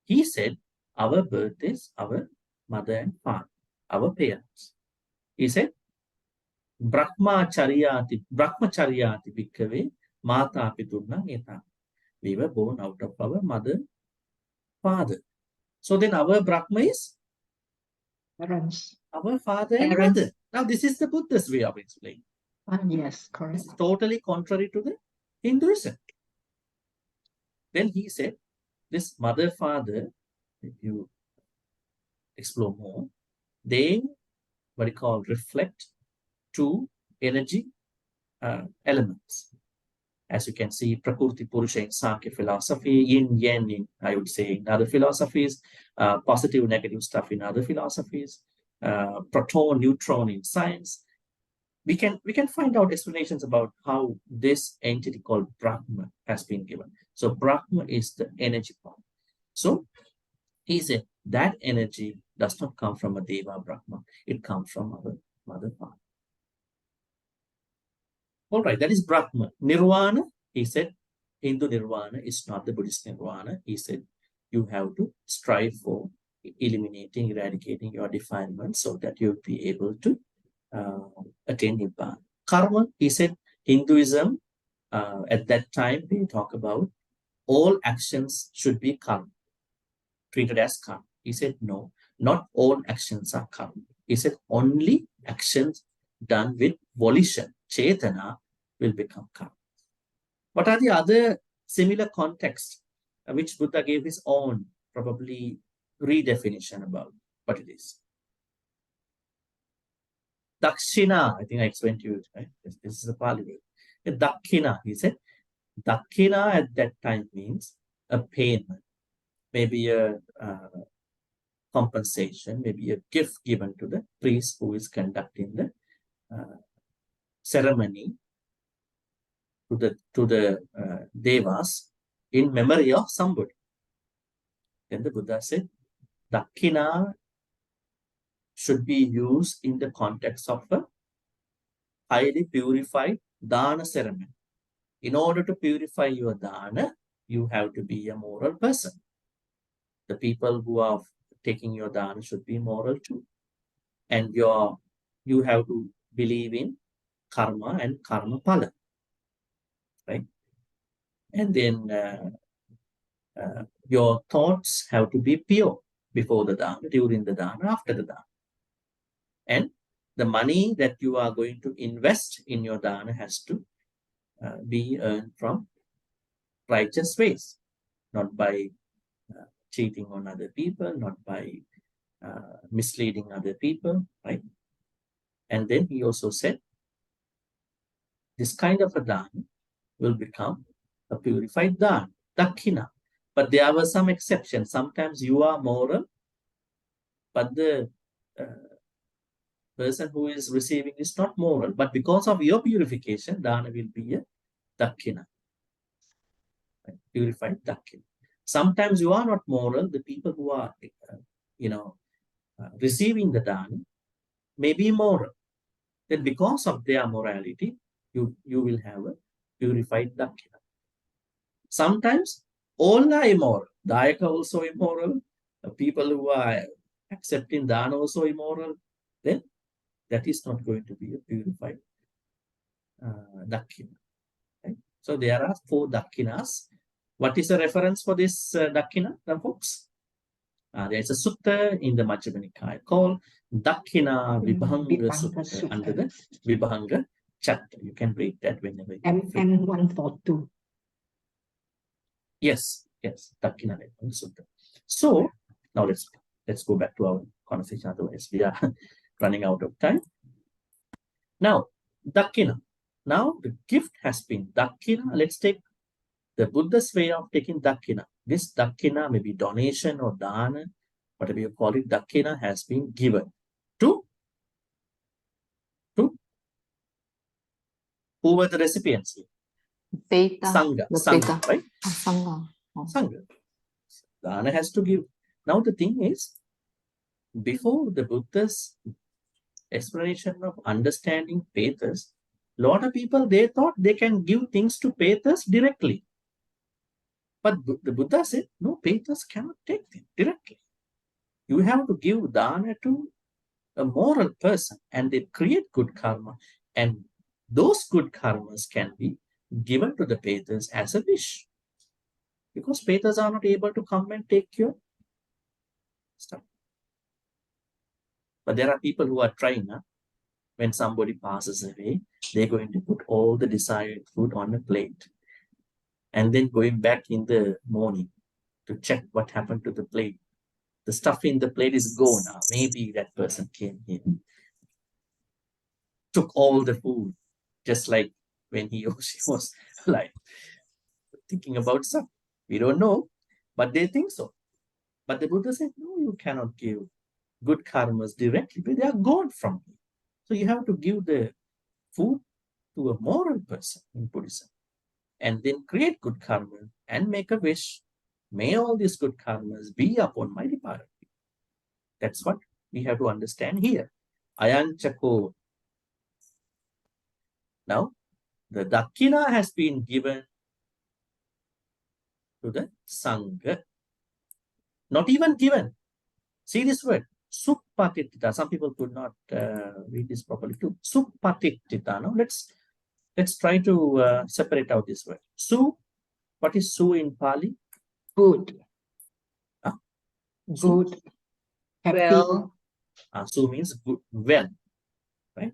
He said, our birth is our mother and father, our parents. He said, Brahmacharyati bhikkhave mata piturna neta. We were born out of our mother, father. So then our Brahma is Parents. Our father and mother. Now this is the Buddha's way of explaining. Yes, correct. This is totally contrary to the Hinduism. Then he said, this mother, father, if you explore more, they, what you call, reflect two energy elements. As you can see, Prakriti Purusha in Sankhya philosophy, Yin Yang in, I would say, in other philosophies, positive, negative stuff in other philosophies, proton, neutron in science. We can find out explanations about how this entity called Brahma has been given. So Brahma is the energy part. So he said that energy does not come from a Deva Brahma. It comes from our mother father. All right, that is Brahma. Nirvana, he said, Hindu Nirvana is not the Buddhist Nirvana. He said, you have to strive for eliminating, eradicating your defilements so that you'll be able to attain Nibbana. Karma, he said, Hinduism, at that time, they talk about all actions should be karma, treated as karma. He said, no, not all actions are karma. He said, only actions done with volition, chetana, will become karma. What are the other similar contexts which Buddha gave his own, probably, redefinition about what it is? Dakshina, I think I explained to you, right? This is a Pali word. Dakshina, he said, Dakshina at that time means a payment, maybe a compensation, maybe a gift given to the priest who is conducting the ceremony to the devas in memory of somebody. Then the Buddha said, Dakshina should be used in the context of a highly purified dana ceremony. In order to purify your dana, you have to be a moral person. The people who are taking your dana should be moral too. And you have to believe in karma and karma pala. Right? And then your thoughts have to be pure before the dana, during the dana, after the dana. And the money that you are going to invest in your dana has to be earned from righteous ways, not by cheating on other people, not by misleading other people, right? And then he also said, this kind of a dana will become a purified dana, dakkhina. But there were some exceptions. Sometimes you are moral, but the person who is receiving is not moral. But because of your purification, dana will be a dakkhina, purified dakkhina. Sometimes you are not moral. The people who are, receiving the dana may be moral. Then because of their morality, you will have a purified dakkhina. Sometimes all are immoral. Dayaka also immoral. People who are accepting dana also immoral. Then that is not going to be a purified dakkhina. Right? So there are 4 dakkhinas. What is the reference for this dakkhina, folks? There is a sutta in the Majjhima Nikaya called Dakkhina Vibhanga Sutta under the Vibhanga chapter. You can read that whenever you and 142. Yes, Dakkhina Vibhanga Sutta. So now let's go back to our conversation, otherwise we are running out of time. Now, dakkhina. Now the gift has been dakkhina. Let's take the Buddha's way of taking dakkhina. This dakkhina, maybe donation or dana, whatever you call it, dakkhina has been given to who were the recipients here? Beta. Sangha, right? Sangha. Dana has to give. Now the thing is, before the Buddha's explanation of understanding Petas, a lot of people, they thought they can give things to Petas directly. But the Buddha said, no, Petas cannot take them directly. You have to give dana to a moral person and they create good karma. And those good karmas can be given to the Petas as a wish. Because Petas are not able to come and take your stuff. But there are people who are trying. When somebody passes away, they're going to put all the desired food on a plate. And then going back in the morning to check what happened to the plate. The stuff in the plate is gone now. Maybe that person came here, took all the food, just like when he or she was like thinking about something. We don't know, but they think so. But the Buddha said, no, you cannot give good karmas directly, but they are gone from you. So you have to give the food to a moral person in Buddhism and then create good karma and make a wish. May all these good karmas be upon my departed. That's what we have to understand here. Ayanchako. Now, the dakkhina has been given to the Sangha. Not even given. See this word, suppatittita. Some people could not read this properly too. Suppatittita. Now, let's try to separate out this word. Su, what is su in Pali? Good. Su? Good. Happy. Well. Su means good, well, right?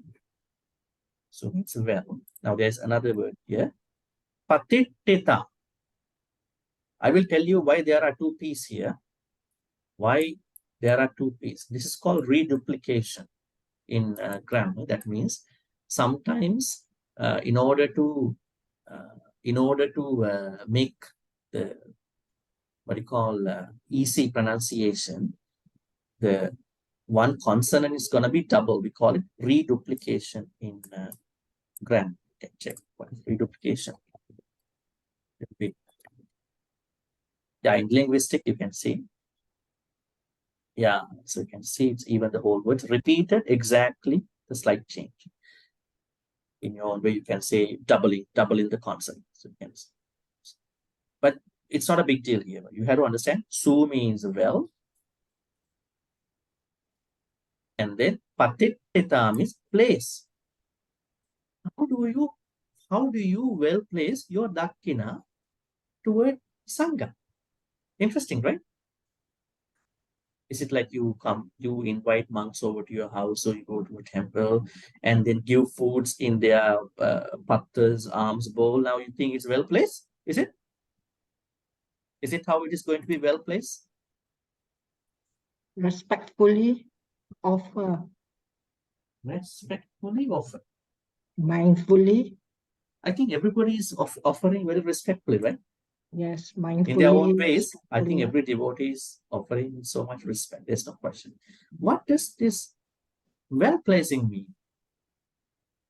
Su means well. Now there's another word here. Patittita. I will tell you why there are 2 P's here. Why there are 2 P's. This is called reduplication in grammar. That means sometimes in order to make the easy pronunciation, the one consonant is going to be double. We call it reduplication in grammar. Okay, check what is reduplication. Yeah, in linguistics you can see. Yeah, so you can see it's even the whole words repeated exactly the slight change. In your own way, you can say doubling the consonant. So you can see. But it's not a big deal here. You have to understand su means well. And then patittita means place. How do you well place your dakkhina toward Sangha? Interesting, right? Is it like you invite monks over to your house, or you go to a temple and then give foods in their pattas, alms bowl? Now you think it's well placed? Is it? Is it how it is going to be well placed? Respectfully offer. Respectfully offer. Mindfully. I think everybody is offering very respectfully, right? Yes, mindfully. In their own ways, I think respectfully. every devotee is offering so much respect. There's no question. What does this well-placing mean?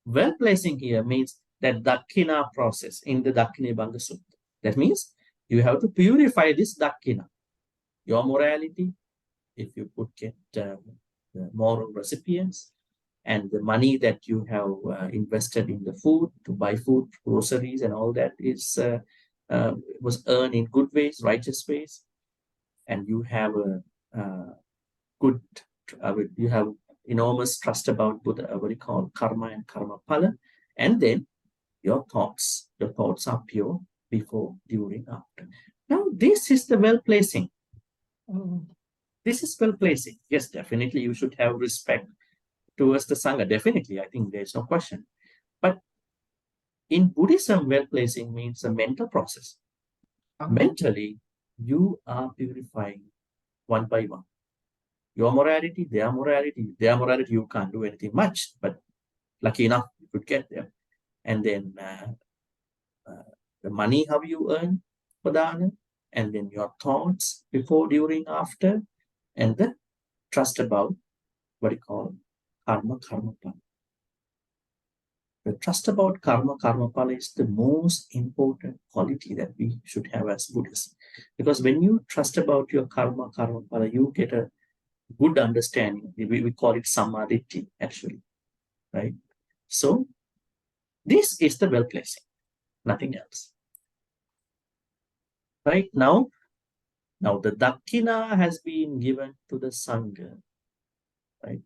Well-placing here means that Dakkhina process in the Dakkhinabhanga Sutta. That means you have to purify this Dakkhina. Your morality, if you could get the moral recipients, and the money that you have invested in the food, to buy food, groceries, and all that is was earned in good ways, righteous ways, and you have a good, you have enormous trust about what we call karma and karma phala, and then your thoughts are pure before, during, after. Now this is the well-placing. This is well-placing. Yes, definitely you should have respect towards the Sangha. Definitely, I think there's no question. But in Buddhism, well-placing means a mental process. Mentally, you are purifying one by one. Your morality, their morality. Their morality, you can't do anything much, but lucky enough, you could get there. And then the money, how you earn for dana, and then your thoughts before, during, after, and the trust about what you call karma phala. The trust about karma phala is the most important quality that we should have as Buddhists. Because when you trust about your karma phala, you get a good understanding. We call it samadhi, actually, right? So this is the well-placing, nothing else. Right now the Dakkhina has been given to the Sangha, right?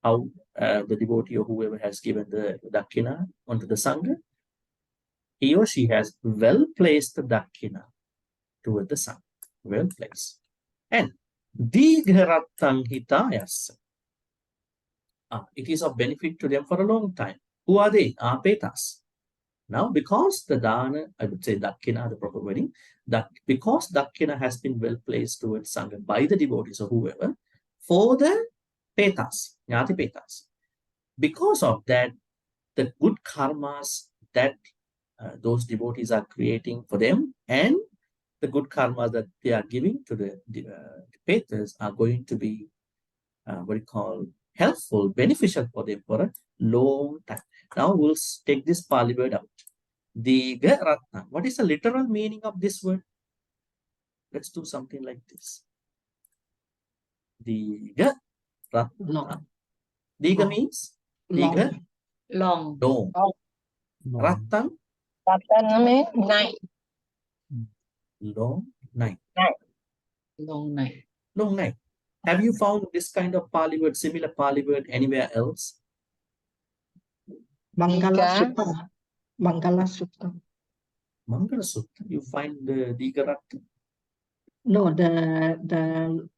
How the devotee or whoever has given the Dakkhina onto the Sangha, he or she has well-placed the Dakkhina toward the Sangha. Well-placed. And Digharatang hitayas. It is of benefit to them for a long time. Who are they? Petas. Now, because the dana, I would say Dakkhina, the proper wording, that because Dakkhina has been well placed towards Sangha by the devotees or whoever, for the Petas, Jnati Petas. Because of that, the good karmas that those devotees are creating for them, and the good karmas that they are giving to the Petas are going to be what we call helpful, beneficial for them for a long time. Now we'll take this Pali word out. Digha Ratna. What is the literal meaning of this word? Let's do something like this. Digha Ratna. Digha means? Digha? Long. Long. Rattan? Rattan means night. Long night. Long night. Long night. Have you found this kind of Pali word, similar Pali word anywhere else? Mangala Sutta. Mangala Sutta. Mangala Sutta. You find the Digharatna? No, the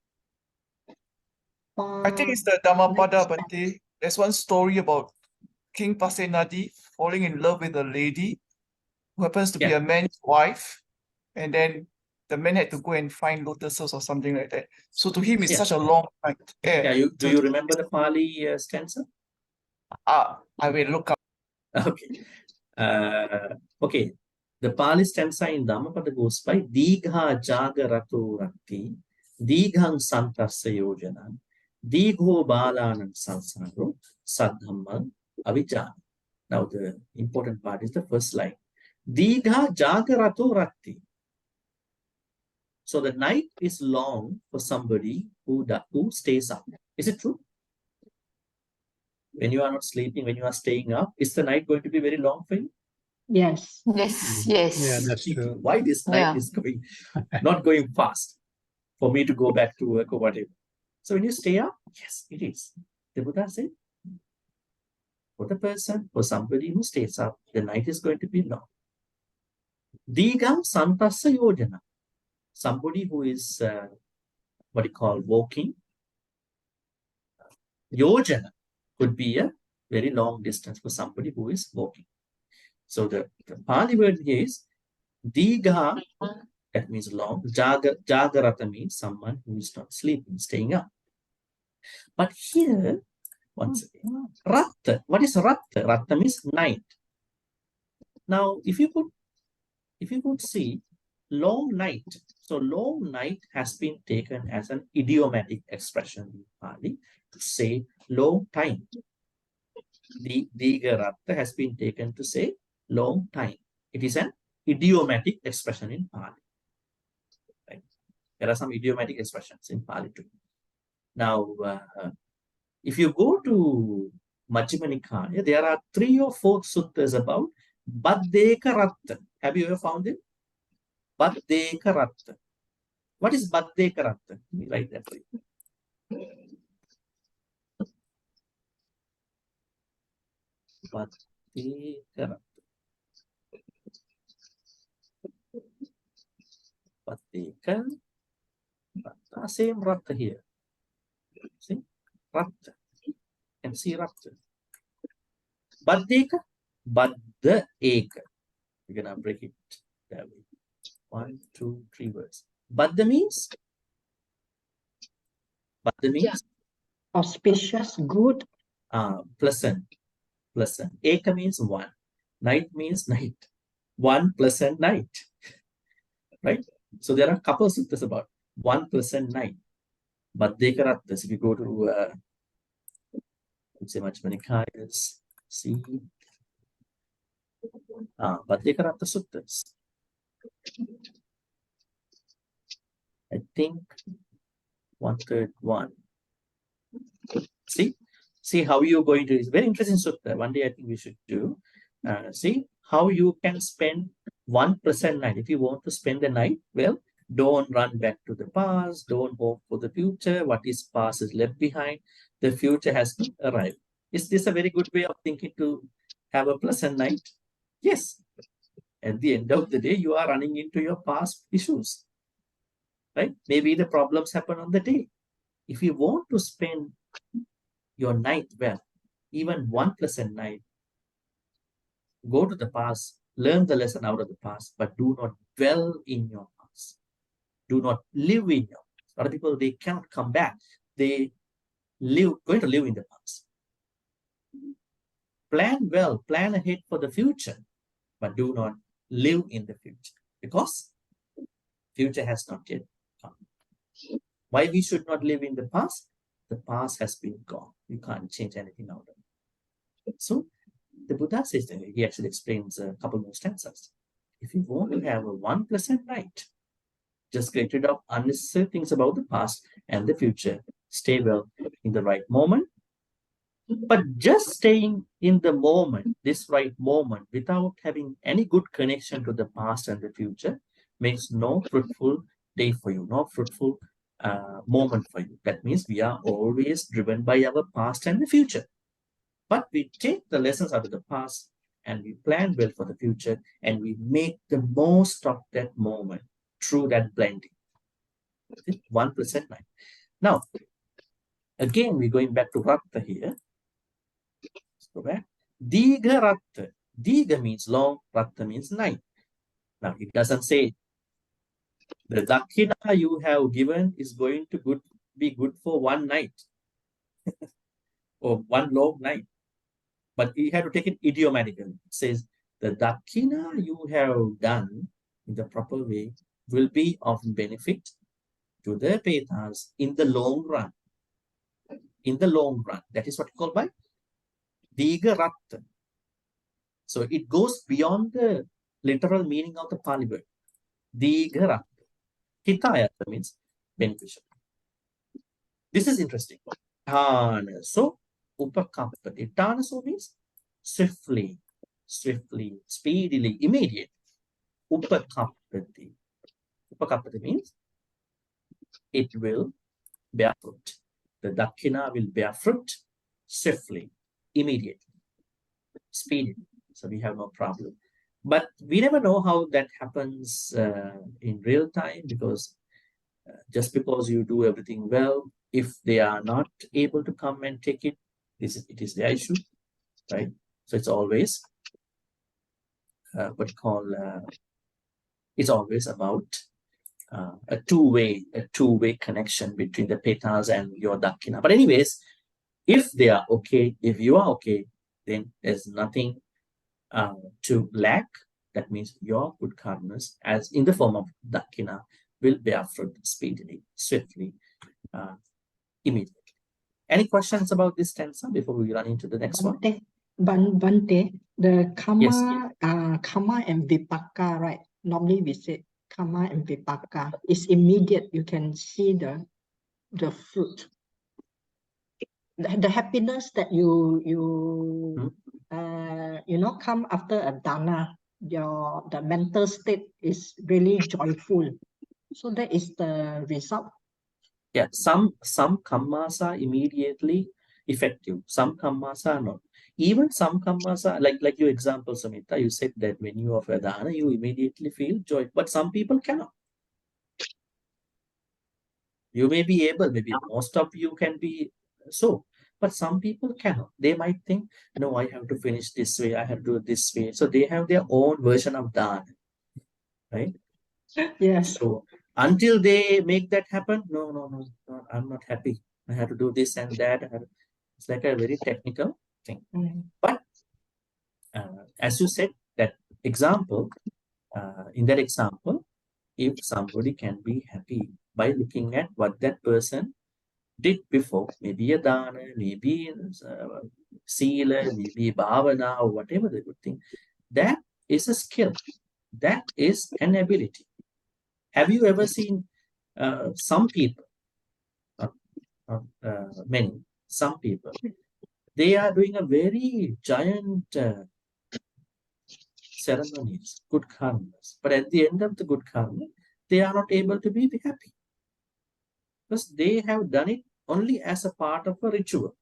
I think it's the Dhammapada, Bhante. There's one story about King Pasenadi falling in love with a lady who happens to be a man's wife, and then the man had to go and find lotuses or something like that. So to him, it's such a long night. Do you remember the Pali stanza? I will look up. Okay. Okay. The Pali stanza in Dhammapada goes by Digha Jagarato Rakti, Dighang Santarsa Yojana, Digho Balanan Sansaro, Sadhamma Avijana. Now the important part is the first line. Digha Jagarato Rakti. So the night is long for somebody who stays up. Is it true? When you are not sleeping, when you are staying up, is the night going to be very long for you? Yes. Yes. Yes. Yeah, that's true. Why this night is going, not going fast for me to go back to work or whatever. So when you stay up, yes, it is. The Buddha said, for the person, for somebody who stays up, the night is going to be long. Digam Santasa Yojana. Somebody who is what you call walking. Yojana could be a very long distance for somebody who is walking. So the Pali word here is Digha, that means long. Jagarata means someone who is not sleeping, staying up. But here, once again. Ratta. What is Ratta? Ratta means night. Now, if you could see long night. So long night has been taken as an idiomatic expression in Pali to say long time. The Diga Ratta has been taken to say long time. It is an idiomatic expression in Pali. Right? There are some idiomatic expressions in Pali too. Now, if you go to Majjhima Nikaya, there are 3 or 4 suttas about Baddeka Ratta. Have you ever found it? Baddeka Ratta. What is Baddeka Ratta? Let me write that for you. Baddeka Ratta. Baddeka Ratta. Same Ratta here. See? Ratta. And see Ratta. Baddeka, Badda Eka. We're gonna break it that way. 1, 2, 3 words. Baddha means? Baddha means? Auspicious, good. Pleasant. Pleasant. Eka means 1. Night means night. 1 pleasant night. Right? So there are a couple of suttas about 1 pleasant night. Baddeka Rattas. If you go to say Majjhima Nikayas, see Baddeka Ratta suttas. I think 131. See how you're going to. It's very interesting sutta. One day I think we should do. See how you can spend 1 pleasant night. If you want to spend the night, well, don't run back to the past. Don't hope for the future. What is past is left behind. The future has to arrive. Is this a very good way of thinking to have a pleasant night? Yes. At the end of the day, you are running into your past issues. Right? Maybe the problems happen on the day. If you want to spend your night well, even 1 pleasant night, go to the past, learn the lesson out of the past, but do not dwell in your past. Do not live in your past. A lot of people, they cannot come back. They going to live in the past. Plan well, plan ahead for the future, but do not live in the future, because future has not yet come. Why we should not live in the past? The past has been gone. You can't change anything out of it. So the Buddha says that he actually explains a couple more stanzas. If you want to have a 1 pleasant night, just get rid of unnecessary things about the past and the future. Stay well in the right moment. But just staying in the moment, this right moment, without having any good connection to the past and the future, makes no fruitful day for you, no fruitful moment for you. That means we are always driven by our past and the future. But we take the lessons out of the past and we plan well for the future, and we make the most of that moment through that blending. 1 pleasant night. Now, again, we're going back to Ratta here. Let's go back. Diga Ratta. Diga means long, Ratta means night. Now, it doesn't say the dakkhina you have given is going to be good for 1 night or 1 long night. But you have to take it idiomatically. It says the dakkhina you have done in the proper way will be of benefit to the Petas in the long run. In the long run. That is what you call by Diga Ratta. So it goes beyond the literal meaning of the Pali word. Diga Ratta. Hitayata means beneficial. This is interesting. So upakappati. Tanaso means swiftly, speedily, immediate. Upakappati. Upakappati means it will bear fruit. The dakkhina will bear fruit swiftly, immediately, speedily. So we have no problem. But we never know how that happens in real time, because just because you do everything well, if they are not able to come and take it, it is their issue, right? So it's always it's always about a two-way connection between the Petas and your dakkhina. But anyways, If they are okay, if you are okay, then there's nothing to lack. That means your good karmas, as in the form of dakina, will bear fruit speedily, swiftly, immediately. Any questions about this stanza before we run into the next one? Bhante, the Yes. karma and vipaka, right? Normally we say karma and vipaka. It's immediate. You can see the fruit. The happiness that you know come after a dana, the mental state is really joyful. So that is the result. Yeah, some karmas are immediately effective. Some karmas are not. Even some karmas are like your example, Samita. You said that when you offer dana, you immediately feel joy. But some people cannot. You may be able, maybe most of you can be so, but some people cannot. They might think, no, I have to finish this way, I have to do it this way. So they have their own version of dana, right? Yes. So until they make that happen, no, I'm not happy. I have to do this and that. It's like a very technical thing. But as you said, that example, in that example, if somebody can be happy by looking at what that person did before, maybe a dana, maybe sila, maybe bhavana, or whatever the good thing, that is a skill. That is an ability. Have you ever seen some people, many, some people, they are doing a very giant ceremonies, good karmas, but at the end of the good karma, they are not able to be happy because they have done it only as a part of a ritual,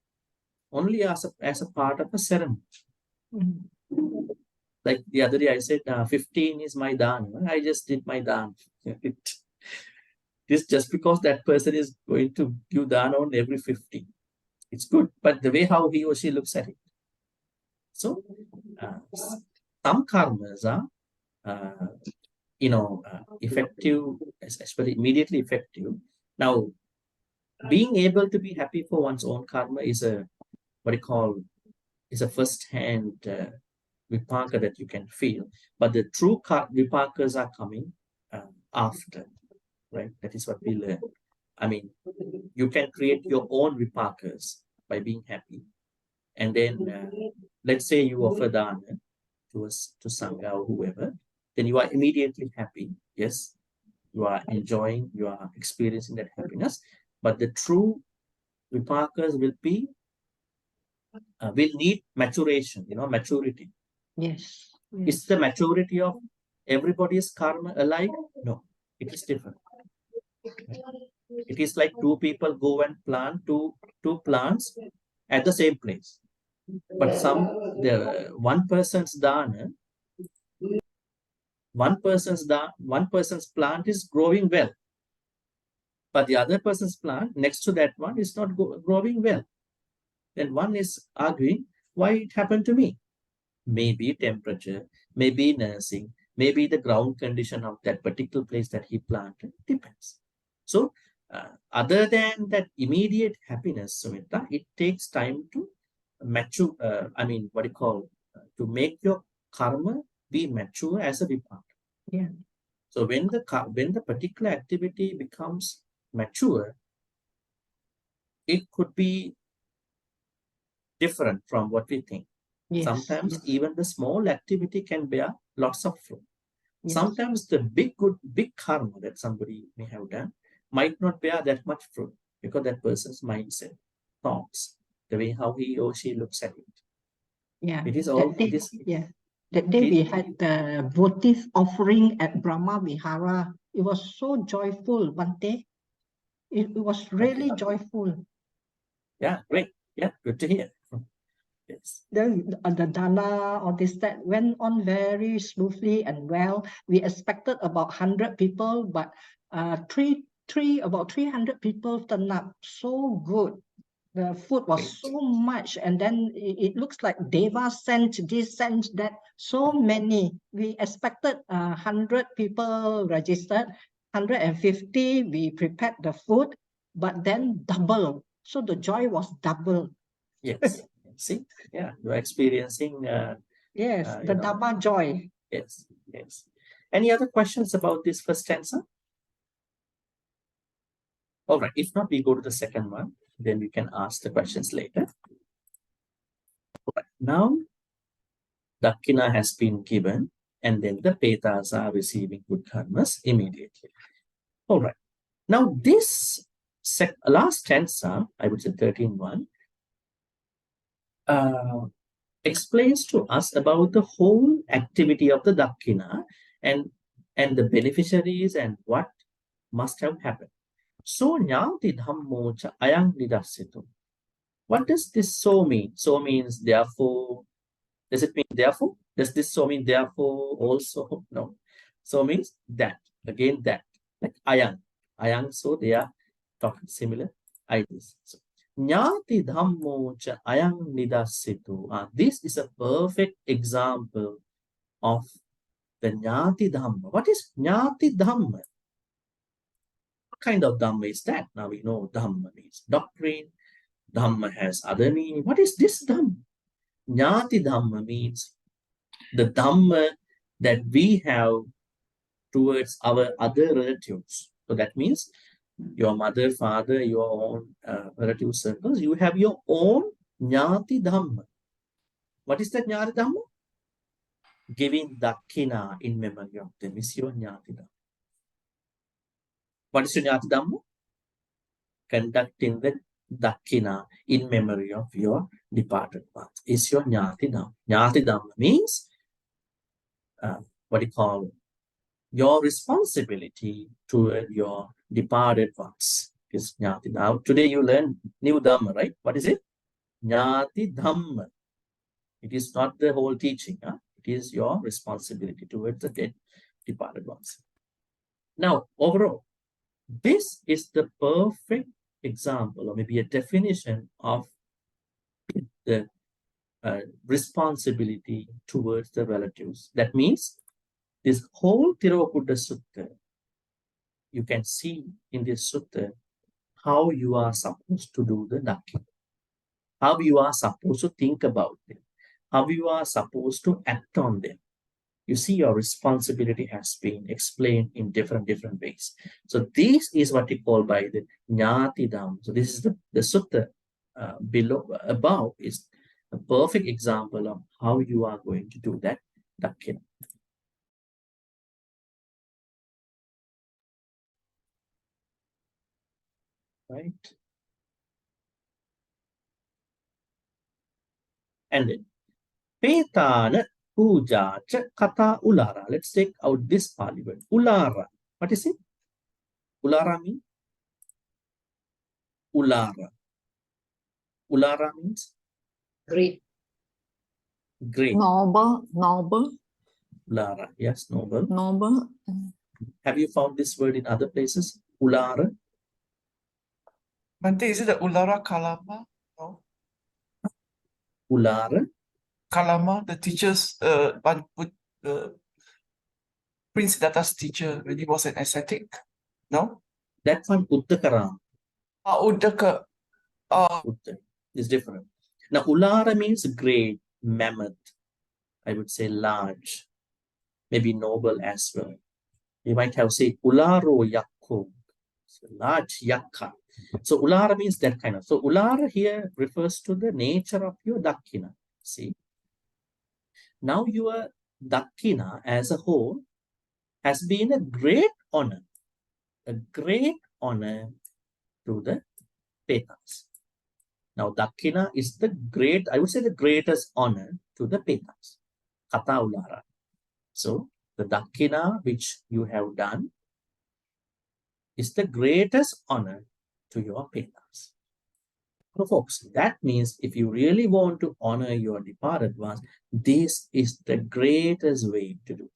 only as a part of a ceremony. Like the other day I said, 15 is my dana. I just did my dana. It's just because that person is going to give dana on every 15. It's good, but the way how he or she looks at it. So some karmas are, effective, especially immediately effective. Now, being able to be happy for one's own karma is a first-hand vipaka that you can feel, but the true vipakas are coming after, right? That is what we learn. I mean, you can create your own vipakas by being happy, and then let's say you offer dana to sangha or whoever, then you are immediately happy. Yes, you are enjoying, you are experiencing that happiness, but the true vipakas will need maturation, maturity. Yes. Is the maturity of everybody's karma alike? No, it is different. It is like two people go and plant two plants at the same place, but one person's dana, one person's plant is growing well, but the other person's plant next to that one is not growing well. Then one is arguing, why it happened to me? Maybe temperature, maybe nursing, maybe the ground condition of that particular place that he planted, depends. So other than that immediate happiness, Sumita, it takes time to mature, to make your karma be mature as a vipaka. Yeah. So when the particular activity becomes mature, it could be different from what we think. Yes. Sometimes even the small activity can bear lots of fruit. Yes. Sometimes the big karma that somebody may have done might not bear that much fruit because that person's mindset, thoughts, the way how he or she looks at it. Yeah. It is all. That day we had the votive offering at Brahma Vihara. It was so joyful, Bhante. It was really joyful. Yeah, great. Yeah, good to hear. Yes. The dana or this that went on very smoothly and well. We expected about 100 people, but about 300 people turned up. So good. The food was so much, and then it looks like Deva sent this, sent that. So many. We expected 100 people registered, 150. We prepared the food, but then double. So the joy was double. Yes. See, yeah, you're experiencing. Yes, the Dhamma joy. Yes, yes. Any other questions about this first stanza? All right. If not, we go to the second one. Then we can ask the questions later. All right. Now, Dakina has been given, and then the Petas are receiving good karmas immediately. All right. Now, this last stanza, I would say 13.1, explains to us about the whole activity of the Dakina and the beneficiaries and what must have happened. So nyati dhammo cha ayang nidasitu. What does this so mean? So means therefore. Does it mean therefore? Does this so mean therefore also? No. So means that. Again that. Like ayang. Ayang, so they are talking similar ideas. So, nyati dhammo cha ayang nidasitu. This is a perfect example of the nyati dhamma. What is nyati dhamma? What kind of dhamma is that? Now we know dhamma means doctrine. Dhamma has other meaning. What is this dhamma? Nyati dhamma means the dhamma that we have towards our other relatives. So that means your mother, father, your own relative circles, you have your own nyati dhamma. What is that nyati dhamma? Giving dakina in memory of them is your nyati dhamma. What is your nyati dhamma? Conducting the dakina in memory of your departed ones is your nyati dhamma. Nyati dhamma means what do you call it? Your responsibility toward your departed ones is nyati. Now, today you learn new dhamma, right? What is it? Nyati dhamma. It is not the whole teaching. It is your responsibility towards the dead departed ones. Now, overall, this is the perfect example, or maybe a definition of the responsibility towards the relatives. That means this whole Tirokuḍḍa Sutta, you can see in this sutta how you are supposed to do the dakina, how you are supposed to think about them, how you are supposed to act on them. You see, your responsibility has been explained in different ways. So this is what we call by the nyati dhamma. So this is the sutta above is a perfect example of how you are going to do that dakina. Right? And then Petana puja cha kata ulara. Let's take out this Pali word. Ulara. What is it? Ulara means? Ulara. Ulara means? Great. Great. Noble. Ulara. Yes, noble. Noble. Have you found this word in other places? Ulara. Bhante, is it the Ulara Kalama? No. Ulara. Kalama, the teacher's Prince Datta's teacher when he was an ascetic. No? That one Uttakaram. Uddaka. Utta is different. Now, Ulara means great, mammoth. I would say large. Maybe noble as well. You might have said Ularo Yakko. So large yakka. So Ulara means that kind of. So Ulara here refers to the nature of your dakina. See? Now your dakina as a whole has been a great honor. A great honor to the Petas. Now dakina is the great, I would say the greatest honor to the Petas. Kata Ulara. So the dakina which you have done is the greatest honor to your Petas. So folks, that means if you really want to honor your departed ones, this is the greatest way to do it.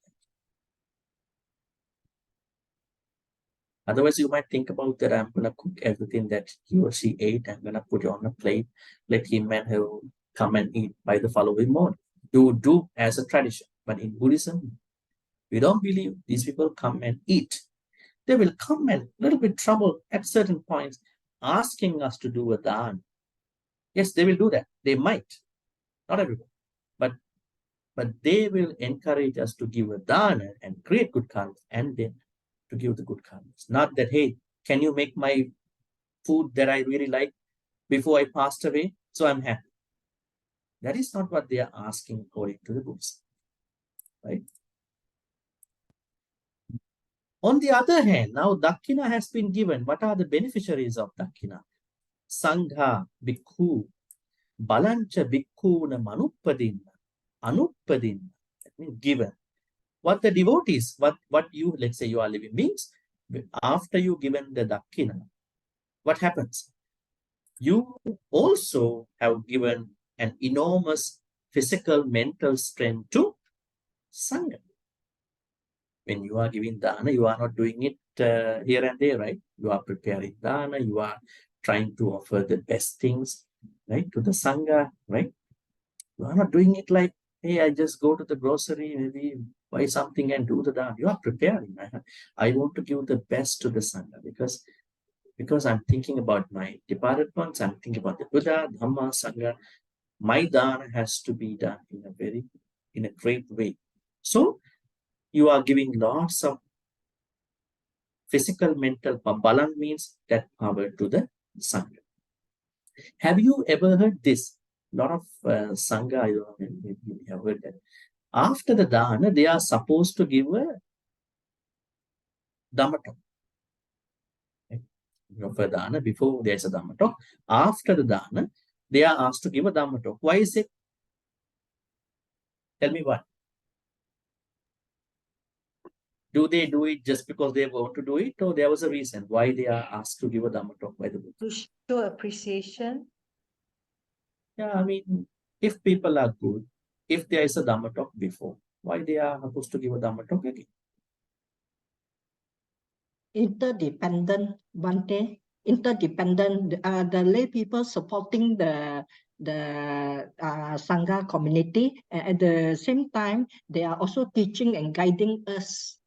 Otherwise, you might think about that I'm going to cook everything that he or she ate. I'm going to put it on a plate. Let him and her come and eat by the following morning. You do as a tradition. But in Buddhism, we don't believe these people come and eat. They will come and a little bit trouble at certain points, asking us to do a dhan. Yes, they will do that. They might, not everyone, but they will encourage us to give a dana and create good karmas, and then to give the good karmas. Not that, hey, can you make my food that I really like before I passed away, so I'm happy. That is not what they are asking according to the books, right? On the other hand, now dakina has been given. What are the beneficiaries of dakina? Sangha, bhikkhu, balancha bhikkhuna manuppadinna, anuppadinna. That means given. What the devotees, what you, let's say you are living beings, after you given the dakina, what happens? You also have given an enormous physical, mental strength to Sangha. When you are giving dana, you are not doing it here and there, right? You are preparing dana, you are trying to offer the best things, right, to the Sangha, right? You are not doing it like, hey, I just go to the grocery, maybe buy something and do the dana. You are preparing. I want to give the best to the Sangha because I'm thinking about my departed ones, I'm thinking about the Buddha, Dhamma, Sangha. My dana has to be done in a great way. So you are giving lots of physical, mental, balan means that power to the Sangha. Have you ever heard this? A lot of Sangha, I don't know, maybe you have heard that. After the dana, they are supposed to give a Dhamma talk. You offer dana before there's a Dhamma talk. After the dana, they are asked to give a Dhamma talk. Why is it? Tell me why. Do they do it just because they want to do it, or there was a reason why they are asked to give a Dhamma talk by the Buddha? To show appreciation. Yeah, I mean, if people are good, if there is a Dhamma talk before, why they are supposed to give a Dhamma talk again? Interdependent, Bhante. Interdependent. The lay people supporting the Sangha community, and at the same time, they are also teaching and guiding us.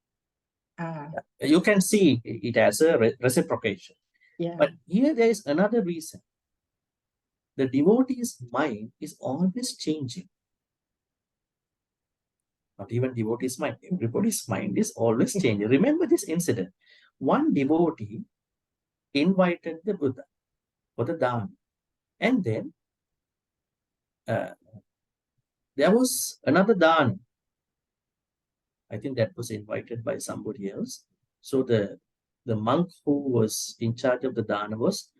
You can see it as a reciprocation. Yeah. But here there is another reason. The devotee's mind is always changing. Not even devotee's mind. Everybody's mind is always changing. Remember this incident. One devotee invited the Buddha for the dana. And then there was another dana. I think that was invited by somebody else. So the monk who was in charge of the dana was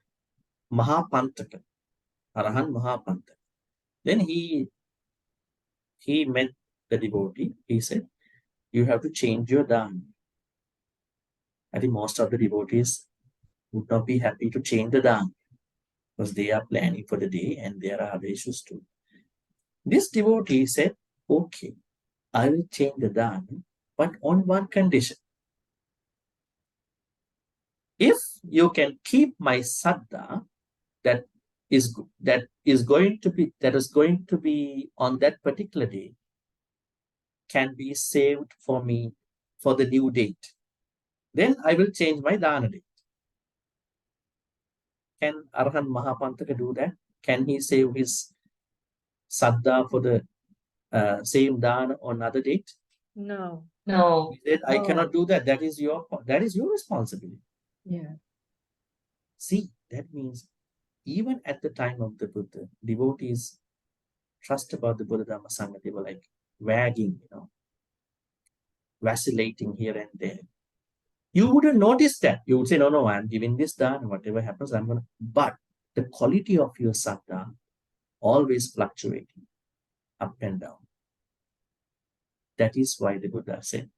Mahapantaka, Arahan Mahapantaka. Then he met the devotee. He said, you have to change your dana. I think most of the devotees would not be happy to change the dana because they are planning for the day and there are other issues too. This devotee said, okay, I will change the dana, but on one condition. If you can keep my saddha that is going to be on that particular day, can be saved for me for the new date, then I will change my dana date. Can Arhan Mahapantaka do that? Can he save his saddha for the same dana on another date? No. No. He said, I cannot do that. That is your responsibility. Yeah. See, that means even at the time of the Buddha, devotees trust about the Buddha Dhamma Sangha, they were like wagging, vacillating here and there. You wouldn't notice that. You would say, no, I'm giving this dana, whatever happens, I'm gonna. But the quality of your saddha always fluctuating up and down. That is why the Buddha said,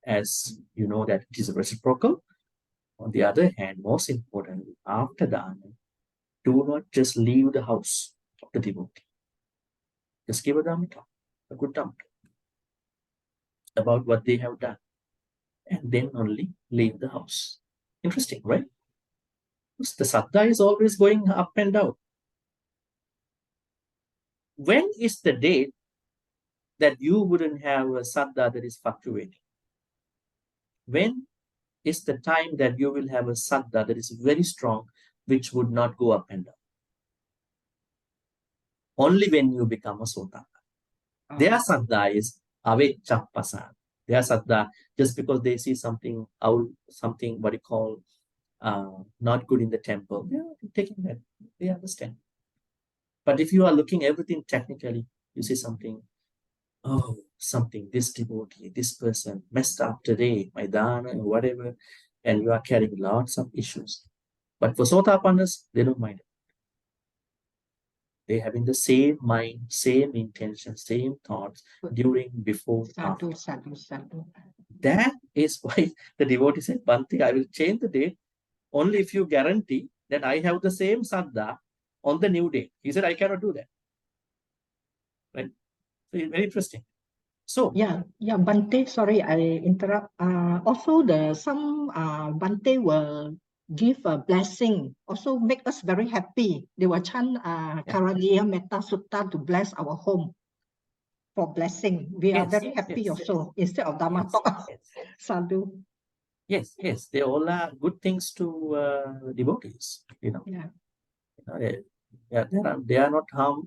as you know, that it is reciprocal. On the other hand, most importantly, after dana, do not just leave the house of the devotee. Just give a Dhamma talk, a good Dhamma talk about what they have done, and then only leave the house. Interesting, right? Because the saddha is always going up and down. When is the date that you wouldn't have a saddha that is fluctuating? When is the time that you will have a saddha that is very strong, which would not go up and down? only when you become a Sotapanna. Their Saddha is Avechappasan. Their Saddha, just because they see something out, something what you call not good in the temple, they are taking that. They understand. But if you are looking everything technically, you see something, oh, something, this devotee, this person messed up today, my dana, whatever, and you are carrying lots of issues. But for Sotapannas, they don't mind it. They having the same mind, same intention, same thoughts during, before, after. Sadhu. That is why the devotee said, Bhante, I will change the date only if you guarantee that I have the same Saddha on the new date. He said, I cannot do that. Right? So it's very interesting. So yeah, Bhante, sorry, I interrupt. Also, some Bhante will give a blessing, also make us very happy. They will chant Karaniya Metta Sutta to bless our home for blessing. We are very happy also, instead of Dhamma talk. Sadhu. Yes, they all are good things to devotees, you know. They are not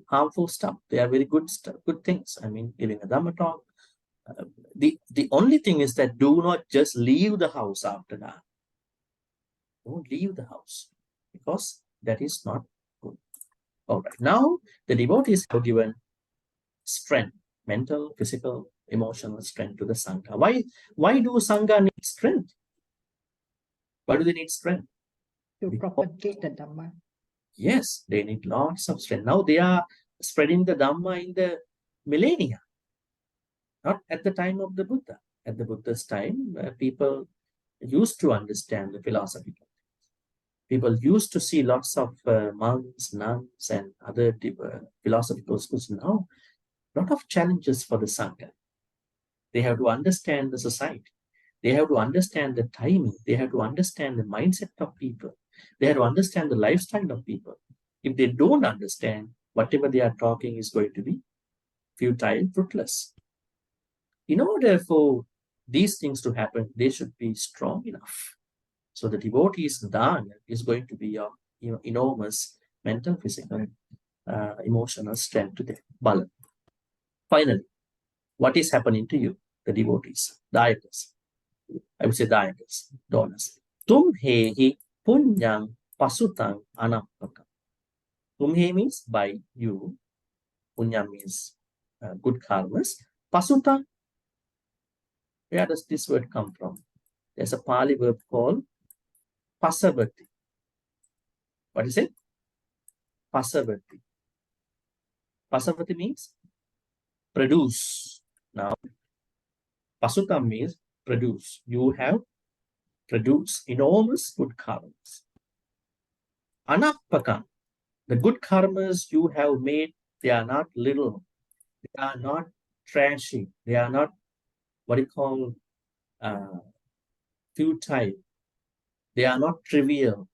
harmful stuff. They are very good stuff, good things. I mean, giving a Dhamma talk. The only thing is that do not just leave the house after that. Don't leave the house, because that is not good. All right. Now the devotees have given strength, mental, physical, emotional strength to the Sangha. Why do Sangha need strength? Why do they need strength? To propagate the Dhamma. Yes, they need lots of strength. Now they are spreading the Dhamma in the millennia, not at the time of the Buddha. At the Buddha's time, people used to understand the philosophy. People used to see lots of monks, nuns, and other philosophical schools. Now, a lot of challenges for the Sangha. They have to understand the society. They have to understand the timing. They have to understand the mindset of people. They have to understand the lifestyle of people. If they don't understand, whatever they are talking is going to be futile, fruitless. In order for these things to happen, they should be strong enough. So the devotee's dana is going to be of enormous mental, physical, emotional strength to them. Bala. Finally, what is happening to you, the devotees, dayakas? I would say dayakas, donors. Tum hehi punyang pasutang anappakam. Tumhe means by you. Punya means good karmas. Pasuta, where does this word come from? There's a Pali verb called pasavati. What is it? Pasavati. Pasavati means produce. Now, pasuta means produce. You have produced enormous good karmas. Anappakam. The good karmas you have made, they are not little. They are not trashy. They are not what you call futile. They are not trivial.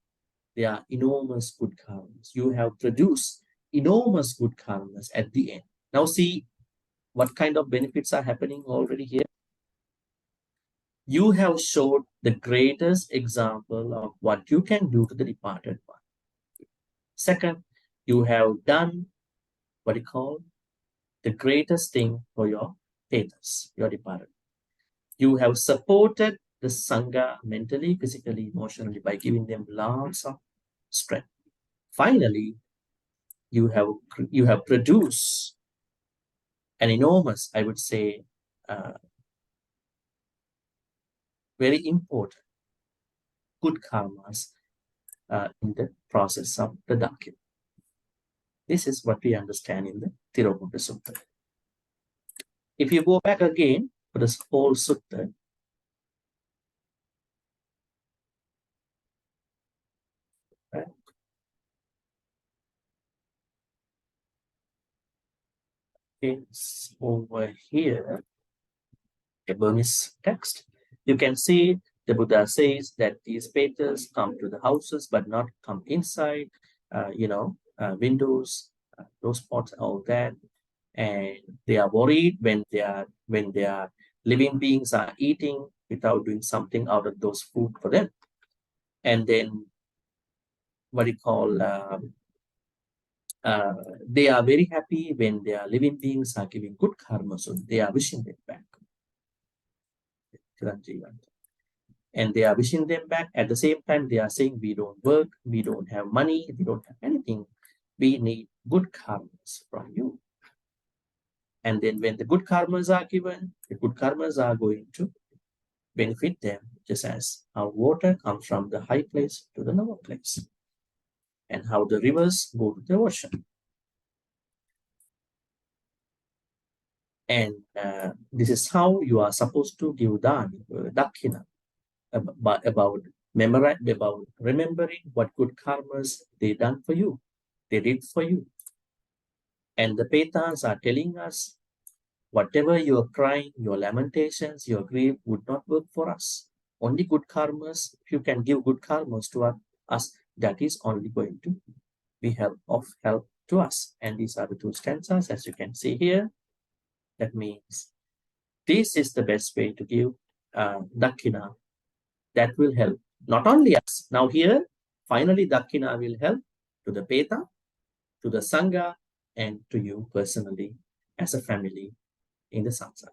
They are enormous good karmas. You have produced enormous good karmas at the end. Now see what kind of benefits are happening already here. You have showed the greatest example of what you can do to the departed one. Second, you have done what you call the greatest thing for your status, your departed. You have supported the Sangha mentally, physically, emotionally by giving them lots of strength. Finally, you have produced an enormous, I would say, very important good karmas in the process of the Dakya. This is what we understand in the Tirokuḍḍa Sutta. If you go back again for this whole Sutta, right? It's over here, a Burmese text. You can see the Buddha says that these painters come to the houses but not come inside, windows, those spots, all that. And they are worried when they are living beings are eating without doing something out of those food for them. And then what you call they are very happy when their living beings are giving good karma, so they are wishing them back. And they are wishing them back. At the same time, they are saying, we don't work, we don't have money, we don't have anything. We need good karmas from you. And then when the good karmas are given, the good karmas are going to benefit them, just as how water comes from the high place to the lower place, and how the rivers go to the ocean. And this is how you are supposed to give dakshina, about remembering what good karmas they done for you, they did for you. And the Petas are telling us, whatever your crying, your lamentations, your grief would not work for us. Only good karmas, if you can give good karmas to us, that is only going to be of help to us. And these are the two stanzas, as you can see here. That means this is the best way to give dakshina. That will help not only us. Now here, finally, dakshina will help to the Peta, to the Sangha, and to you personally as a family in the samsara,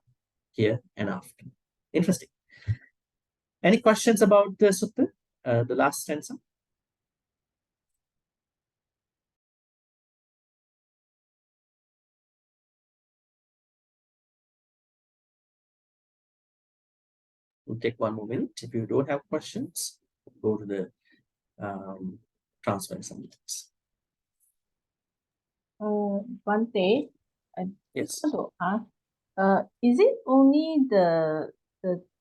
here and after. Interesting. Any questions about the sutta, the last stanza? We'll take one more minute. If you don't have questions, go to the transfer subjects. Bhante, I Yes. want to ask, is it only the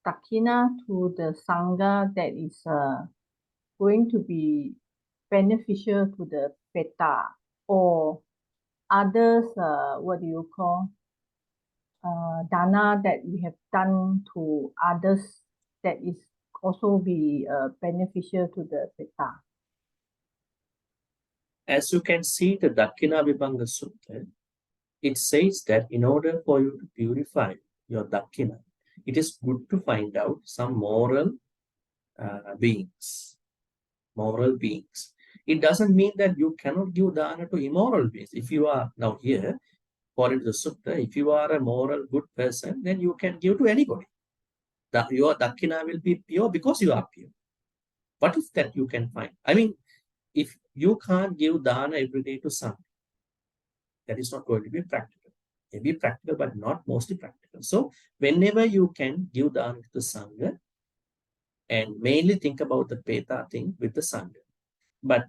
dakshina to the Sangha that is going to be beneficial to the Peta, or others, what do you call, dana that we have done to others that is also be beneficial to the Peta? As you can see, the Dakshina Vibhanga Sutta, it says that in order for you to purify your Dakshina, it is good to find out some moral beings. Moral beings. It doesn't mean that you cannot give dana to immoral beings. If you are now here, according to the Sutta, if you are a moral good person, then you can give to anybody. Your Dakshina will be pure because you are pure. What is that you can find? I mean, if you can't give dana every day to someone, that is not going to be practical. It may be practical, but not mostly practical. So whenever you can give dana to the Sangha, and mainly think about the Peta thing with the Sangha. But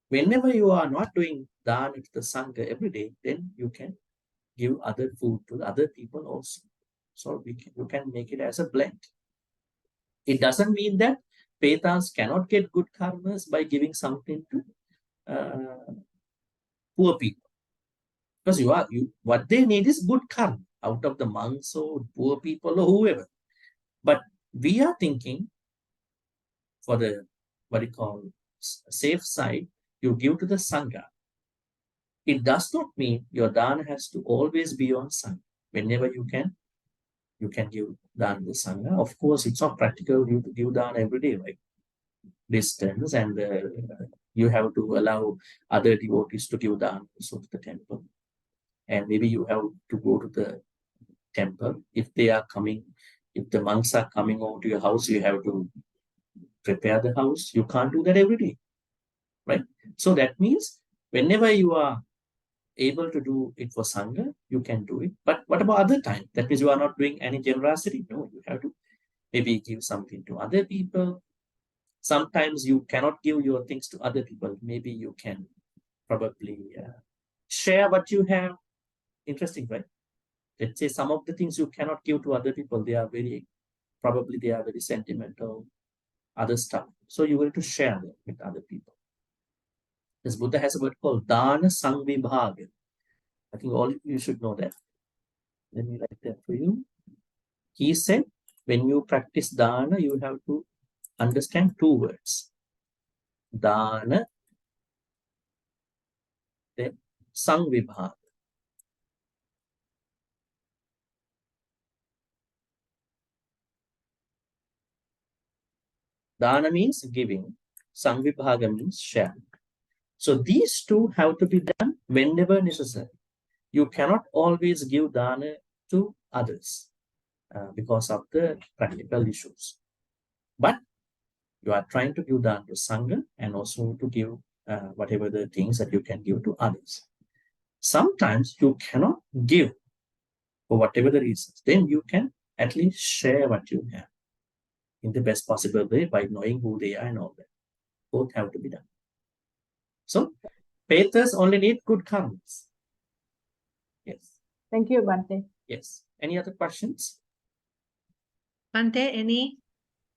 whenever you are not doing dana to the Sangha every day, then you can give other food to the other people also. So you can make it as a blend. It doesn't mean that Petas cannot get good karmas by giving something to poor people. Because what they need is good karma out of the monks or poor people or whoever. But we are thinking for the, what you call, safe side, you give to the Sangha. It does not mean your dana has to always be on Sangha. Whenever you can give dana to the Sangha. Of course, it's not practical you to give dana every day, right? Distance, and you have to allow other devotees to give dana also to the temple. And maybe you have to go to the temple. If they are coming, if the monks are coming over to your house, you have to prepare the house. You can't do that every day, right? So that means whenever you are able to do it for Sangha, you can do it. But what about other time? That means you are not doing any generosity. No, you have to maybe give something to other people. Sometimes you cannot give your things to other people. Maybe you can probably share what you have. Interesting, right? Let's say some of the things you cannot give to other people, they are very sentimental, other stuff. So you will to share them with other people. This Buddha has a word called Dana Sangvibhaga. I think all of you should know that. Let me write that for you. He said, when you practice dana, you have to understand two words. Dana, then Sangvibhaga. Dana means giving. Sangvibhaga means sharing. So these two have to be done whenever necessary. You cannot always give dana to others because of the practical issues. But you are trying to give dana to Sangha and also to give whatever the things that you can give to others. Sometimes you cannot give for whatever the reasons. Then you can at least share what you have in the best possible way by knowing who they are and all that. Both have to be done. So, Petas only need good karmas. Yes. Thank you, Bhante. Yes. Any other questions? Bhante, any?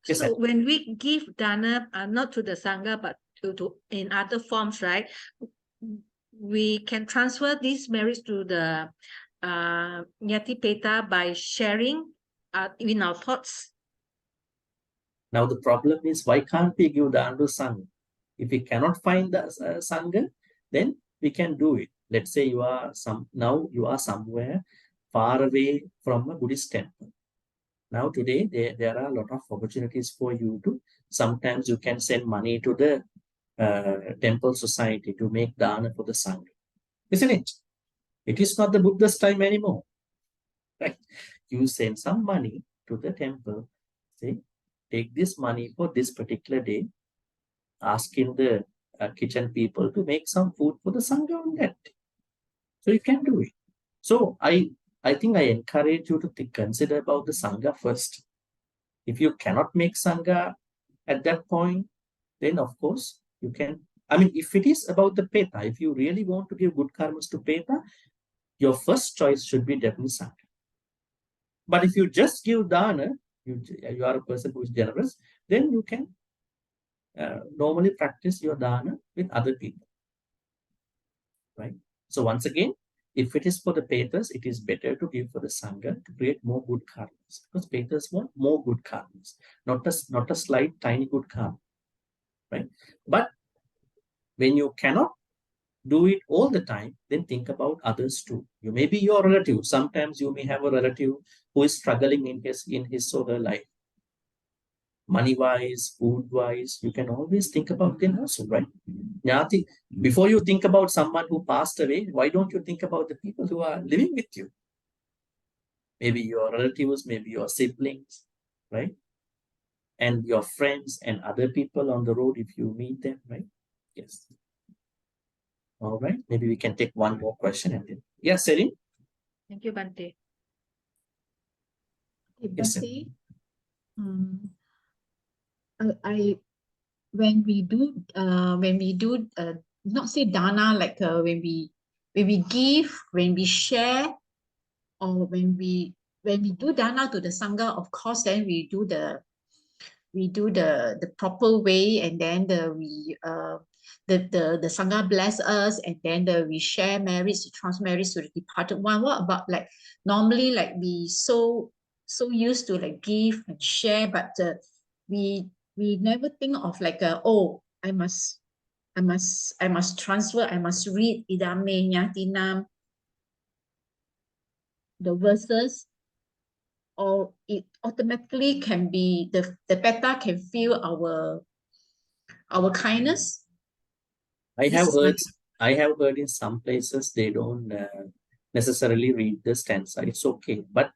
Yes, So sir. when we give dana, not to the Sangha, but to in other forms, right? We can transfer these merits to the Nyati Peta by sharing in our thoughts. Now the problem is, why can't we give dana to Sangha? If we cannot find the Sangha, then we can do it. Let's say you are somewhere far away from a Buddhist temple. Now today there are a lot of opportunities for you to, sometimes you can send money to the temple society to make dana for the Sangha. Isn't it? It is not the Buddha's time anymore. Right? You send some money to the temple, say, take this money for this particular day, asking the kitchen people to make some food for the Sangha on that. So you can do it. So I think I encourage you to consider about the Sangha first. If you cannot make Sangha at that point, then of course you can. I mean, if it is about the Peta, if you really want to give good karmas to Peta, your first choice should be definitely Sangha. But if you just give dana, you are a person who is generous, then you can normally practice your dana with other people. Right? So once again, if it is for the Petas, it is better to give for the Sangha to create more good karmas. Because Petas want more good karmas, not a slight, tiny good karma. Right? But when you cannot do it all the time, then think about others too. You may be your relative. Sometimes you may have a relative who is struggling in his or her life. Money-wise, food-wise, you can always think about them also, right? Nyati, before you think about someone who passed away, why don't you think about the people who are living with you? Maybe your relatives, maybe your siblings, right? And your friends and other people on the road if you meet them, right? Yes. All right, maybe we can take one more question and then. Yes, Serin? Thank you, Bhante. Yes, sir. Bhante, I when we do not say dana, like when we give, when we share, or when we do dana to the Sangha, of course then we do the proper way, and then the Sangha bless us, and then we share merits, transfer merits to the departed one. What about like normally, like we so used to like give and share, but we never think of like oh, I must transfer, I must read idame nyatinam, the verses, or it automatically can be the Peta can feel our kindness. I have heard in some places they don't necessarily read the stanza. It's okay, but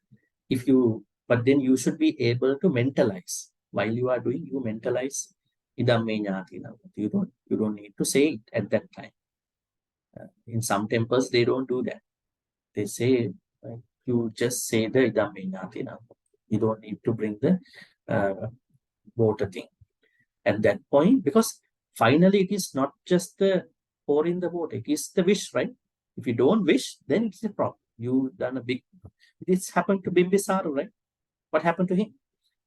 then you should be able to mentalize while you are doing. You mentalize idam me nyatinam. You don't need to say it at that time. In some temples they don't do that. They say you just say the idam me nyatinam. You don't need to bring the water thing at that point, because finally it is not just the pour in the water, it is the wish, right? If you don't wish, then it's a problem. You've done a big. This happened to Bimbisara, right? What happened to him?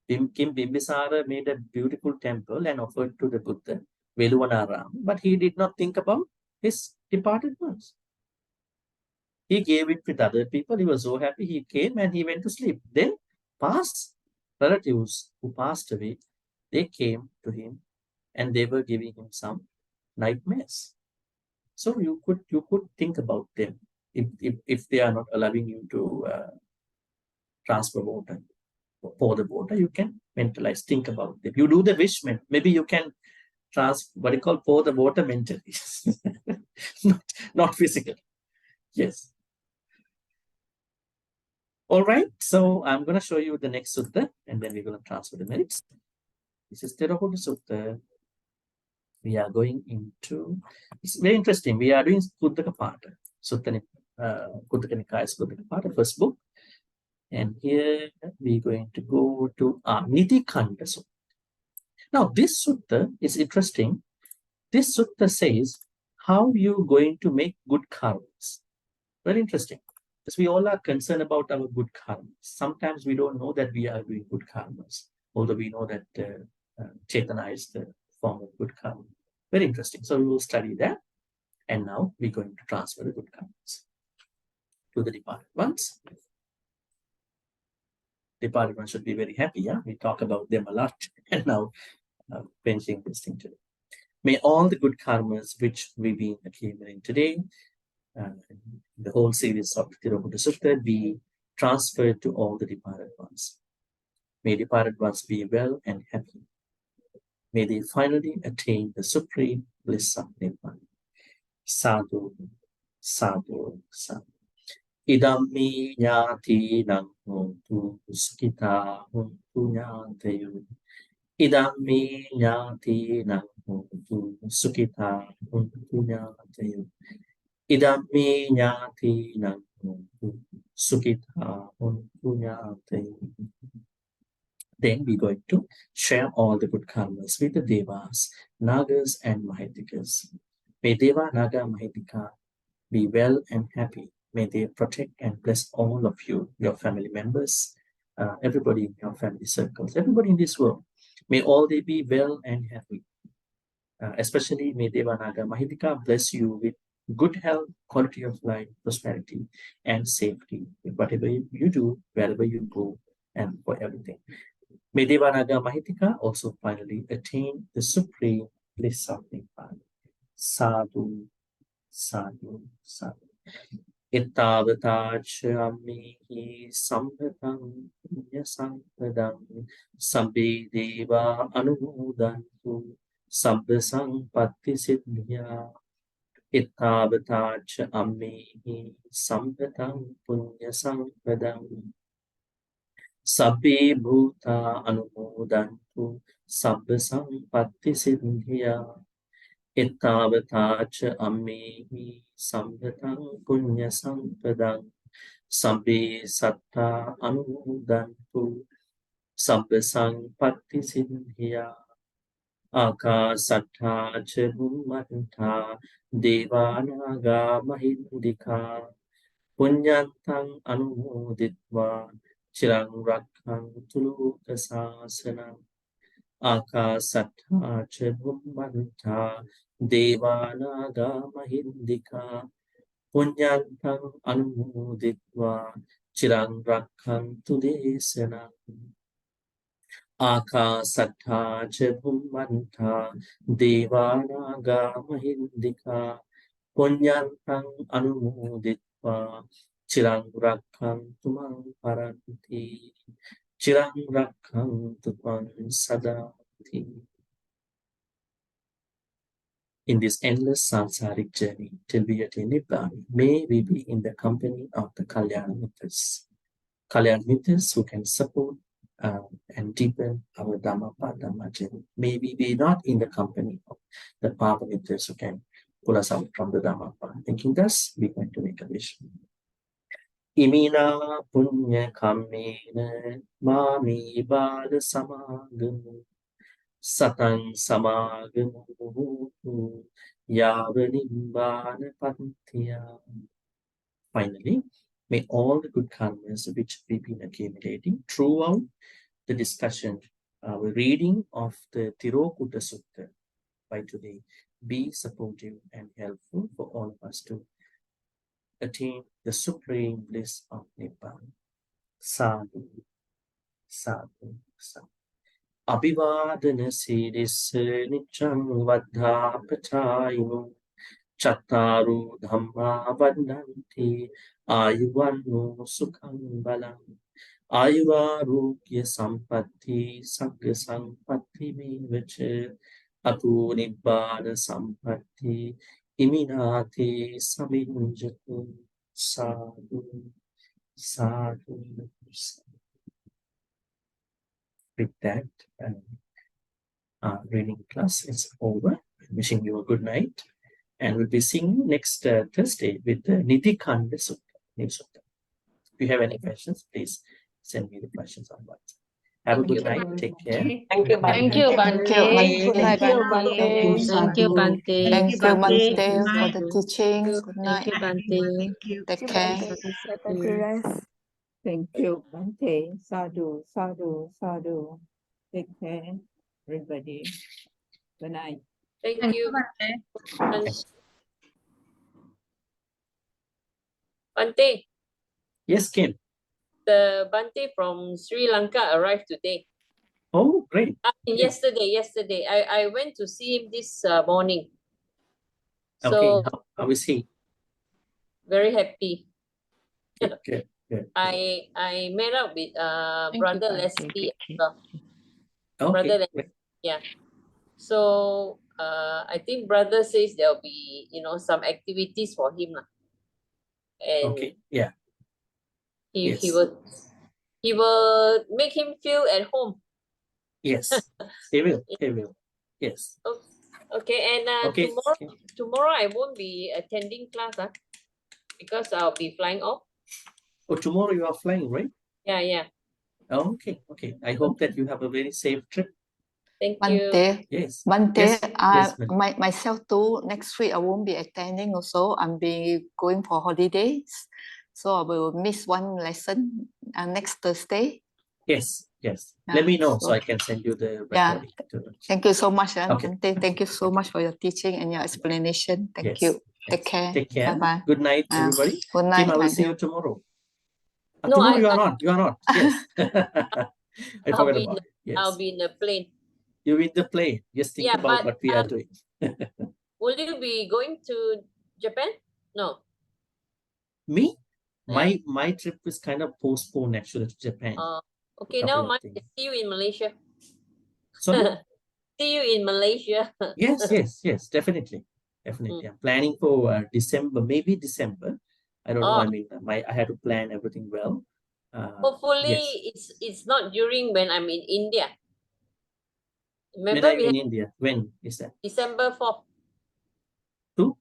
King Bimbisara made a beautiful temple and offered to the Buddha, Veluvanaram, but he did not think about his departed ones. He gave it with other people. He was so happy. He came and he went to sleep. Then past relatives who passed away, they came to him and they were giving him some nightmares. So you could think about them if they are not allowing you to transfer water, pour the water. You can mentalize, think about them. You do the wish, maybe you can what you call pour the water mentally, not physical. Yes. All right, so I'm going to show you the next sutta, and then we're going to transfer the merits. This is Tirokuḍḍa Sutta. We are going into, it's very interesting. We are doing Kuddaka Pata, Sutta Kuddaka Nikaya Kuddaka Pata, first book. And here we're going to go to Niti Khanda Sutta. Now, this sutta is interesting. This sutta says how you're going to make good karmas. Very interesting. Because we all are concerned about our good karmas. Sometimes we don't know that we are doing good karmas, although we know that Chetana is the form of good karma. Very interesting. So we will study that. And now we're going to transfer the good karmas to the departed ones. Departed ones should be very happy. Yeah, we talk about them a lot. And now finishing this thing today. May all the good karmas which we've been accumulating today, the whole series of Tirokuḍḍa Sutta, be transferred to all the departed ones. May departed ones be well and happy. May they finally attain the supreme bliss of Nibbana. Sadhu, sadhu, sadhu. Idam mi ñāti nang hontu sukita hontu ñāteyu. Idam mi ñāti nang hontu sukita hontu ñāteyu. Idam mi ñāti nang hontu sukita hontu ñāteyu. Then we're going to share all the good karmas with the Devas, Nagas, and Mahitikas. May Deva, Naga, Mahitika be well and happy. May they protect and bless all of you, your family members, everybody in your family circles, everybody in this world. May all they be well and happy. Especially may Deva, Naga, Mahitika bless you with good health, quality of life, prosperity, and safety. Whatever you do, wherever you go, and for everything. May Deva, Naga, Mahitika also finally attain the supreme bliss of Nibbana. Sadhu, sadhu, sadhu. Ittavata ammihi sambhatam punya sampadam sabbe deva anumodantu sabba sampatti siddhya. Ittavata ammihi sambhatam punya sampadam sabbe bhuta anumodantu sabba sampatti siddhya. Ittavata ammihi sambhatam punya sampadam sabbe satta anumodantu sabba sampatti siddhya. Akasattha ca bhummanta devanaga mahindika punyantang anumoditva chirang rakkhantu lokasasanam. Akasattha ca bhummanta devanaga mahindika punyantang anumoditva chirang rakkhantu desanam. Akasattha ca bhummanta devanaga mahindika punyantang anumoditva chirang rakkhantu mang paranti chirang rakkhantu mang sadati. In this endless samsaric journey till we attain Nibbana, may we be in the company of the Kalyana Mitras. Kalyana Mitras who can support and deepen our Dhammapada journey. May we be not in the company of the Papa Mitras who can pull us out from the Dhammapada. Thinking thus, we're going to make a wish. Imina punya kammena mami bala samagamu satang samagamu yavanimbana pantya. Finally, may all the good karmas which we've been accumulating throughout the discussion, our reading of the Tirokuḍḍa Sutta by today be supportive and helpful for all of us to attain the supreme bliss of Nibbana. Sadhu, sadhu, sadhu. Abhivadana siddhissa nityam vaddha pachayino chattaru dhamma vannanti ayuvanno sukham balam ayuvarogya sampatti sagga sampatti mevacha Atu nibbana sampatti iminati saminjatu sadhu sadhu. With that, our reading class is over. Wishing you a good night, and we'll be seeing you next Thursday with the Nidhikanda Sutta. New Sutta. If you have any questions, please send me the questions on WhatsApp. Have a good night. Take care. Thank you, Thank you, Thank you, Bhante. Bhante. Thank you, Bhante. Thank you, Bhante. Thank you, Bhante, Good for night. the teaching. Good Thank night. you, Bhante. Thank you. Take care. Let me rest. Thank you, Bhante. Sadhu, sadhu, sadhu. Take care, everybody. Good night. Thank you. Bhante, Yes, Kim. the Bhante from Sri Lanka arrived today. Oh, great. Yesterday. I went to see him this morning. Okay, So how is he? very happy. Good. I met up with you, brother Bhante. Leslie as Take well. Okay, Brother great. Leslie, yeah. So I think brother says there'll be some activities for him lah. And Okay, yeah. he Yes. he will make him feel at home. Yes, he will. He will. Yes. Okay, and Okay. tomorrow I won't be attending class because I'll be flying off. Oh, tomorrow you are flying, right? Yeah. Oh, okay. I hope that you have a very safe trip. Thank Bhante, you. Yes. Bhante, Yes, ma'am. myself too, next week I won't be attending also. I'm going for holidays. So I will miss one lesson next Thursday. Yes. Yeah, Let me know so so- I can send you the Yeah. recording. Thank you so much, Okay. Bhante. Thank you so much for your teaching and your explanation. Thank you. Take care. Take care. Bye-bye. Good night, everybody. Good night. Kim, I will Thank see you. you tomorrow. No, Tomorrow you are not. You are not. Yes. I I'll forgot be about it. Yes. I'll be in the plane. You're in the plane. Just think Yeah, about but, what we are doing. Will you be going to Japan? No. Me? My trip is kind of postponed actually to Japan. Okay, Couple now of mine. things. See you in Malaysia. Sorry? See you in Malaysia. Yes, definitely. I'm planning for December, maybe December. I don't know. I mean, I had to plan everything well. Hopefully, it's not during when I'm in India. When Remember, I'm we in have India, when is that? December 4th. Two?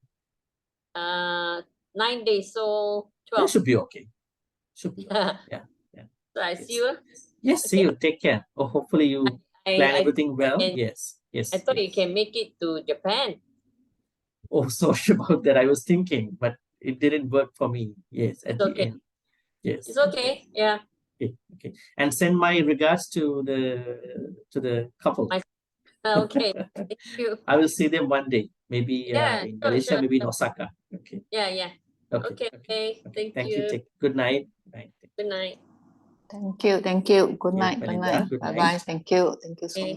9 days, so That 12. should be okay. Should be okay. Yeah. Yeah. So I see you. Yes, see you. Take care. Oh, hopefully you plan everything well. and Yes. I thought you can make it to Japan. Oh, sorry about that. I was thinking, but it didn't work for me. Yes, at the end. Yes. It's okay. Yeah. Okay. And send my regards to the couple. Okay. Thank you. I will see them one day. Maybe in Malaysia, sure. maybe in Osaka. Okay. Yeah. Okay. Thank you. Good night. Bye. Good night. Thank you. Good night. Belinda, good Bye-bye. night. Thank you so much.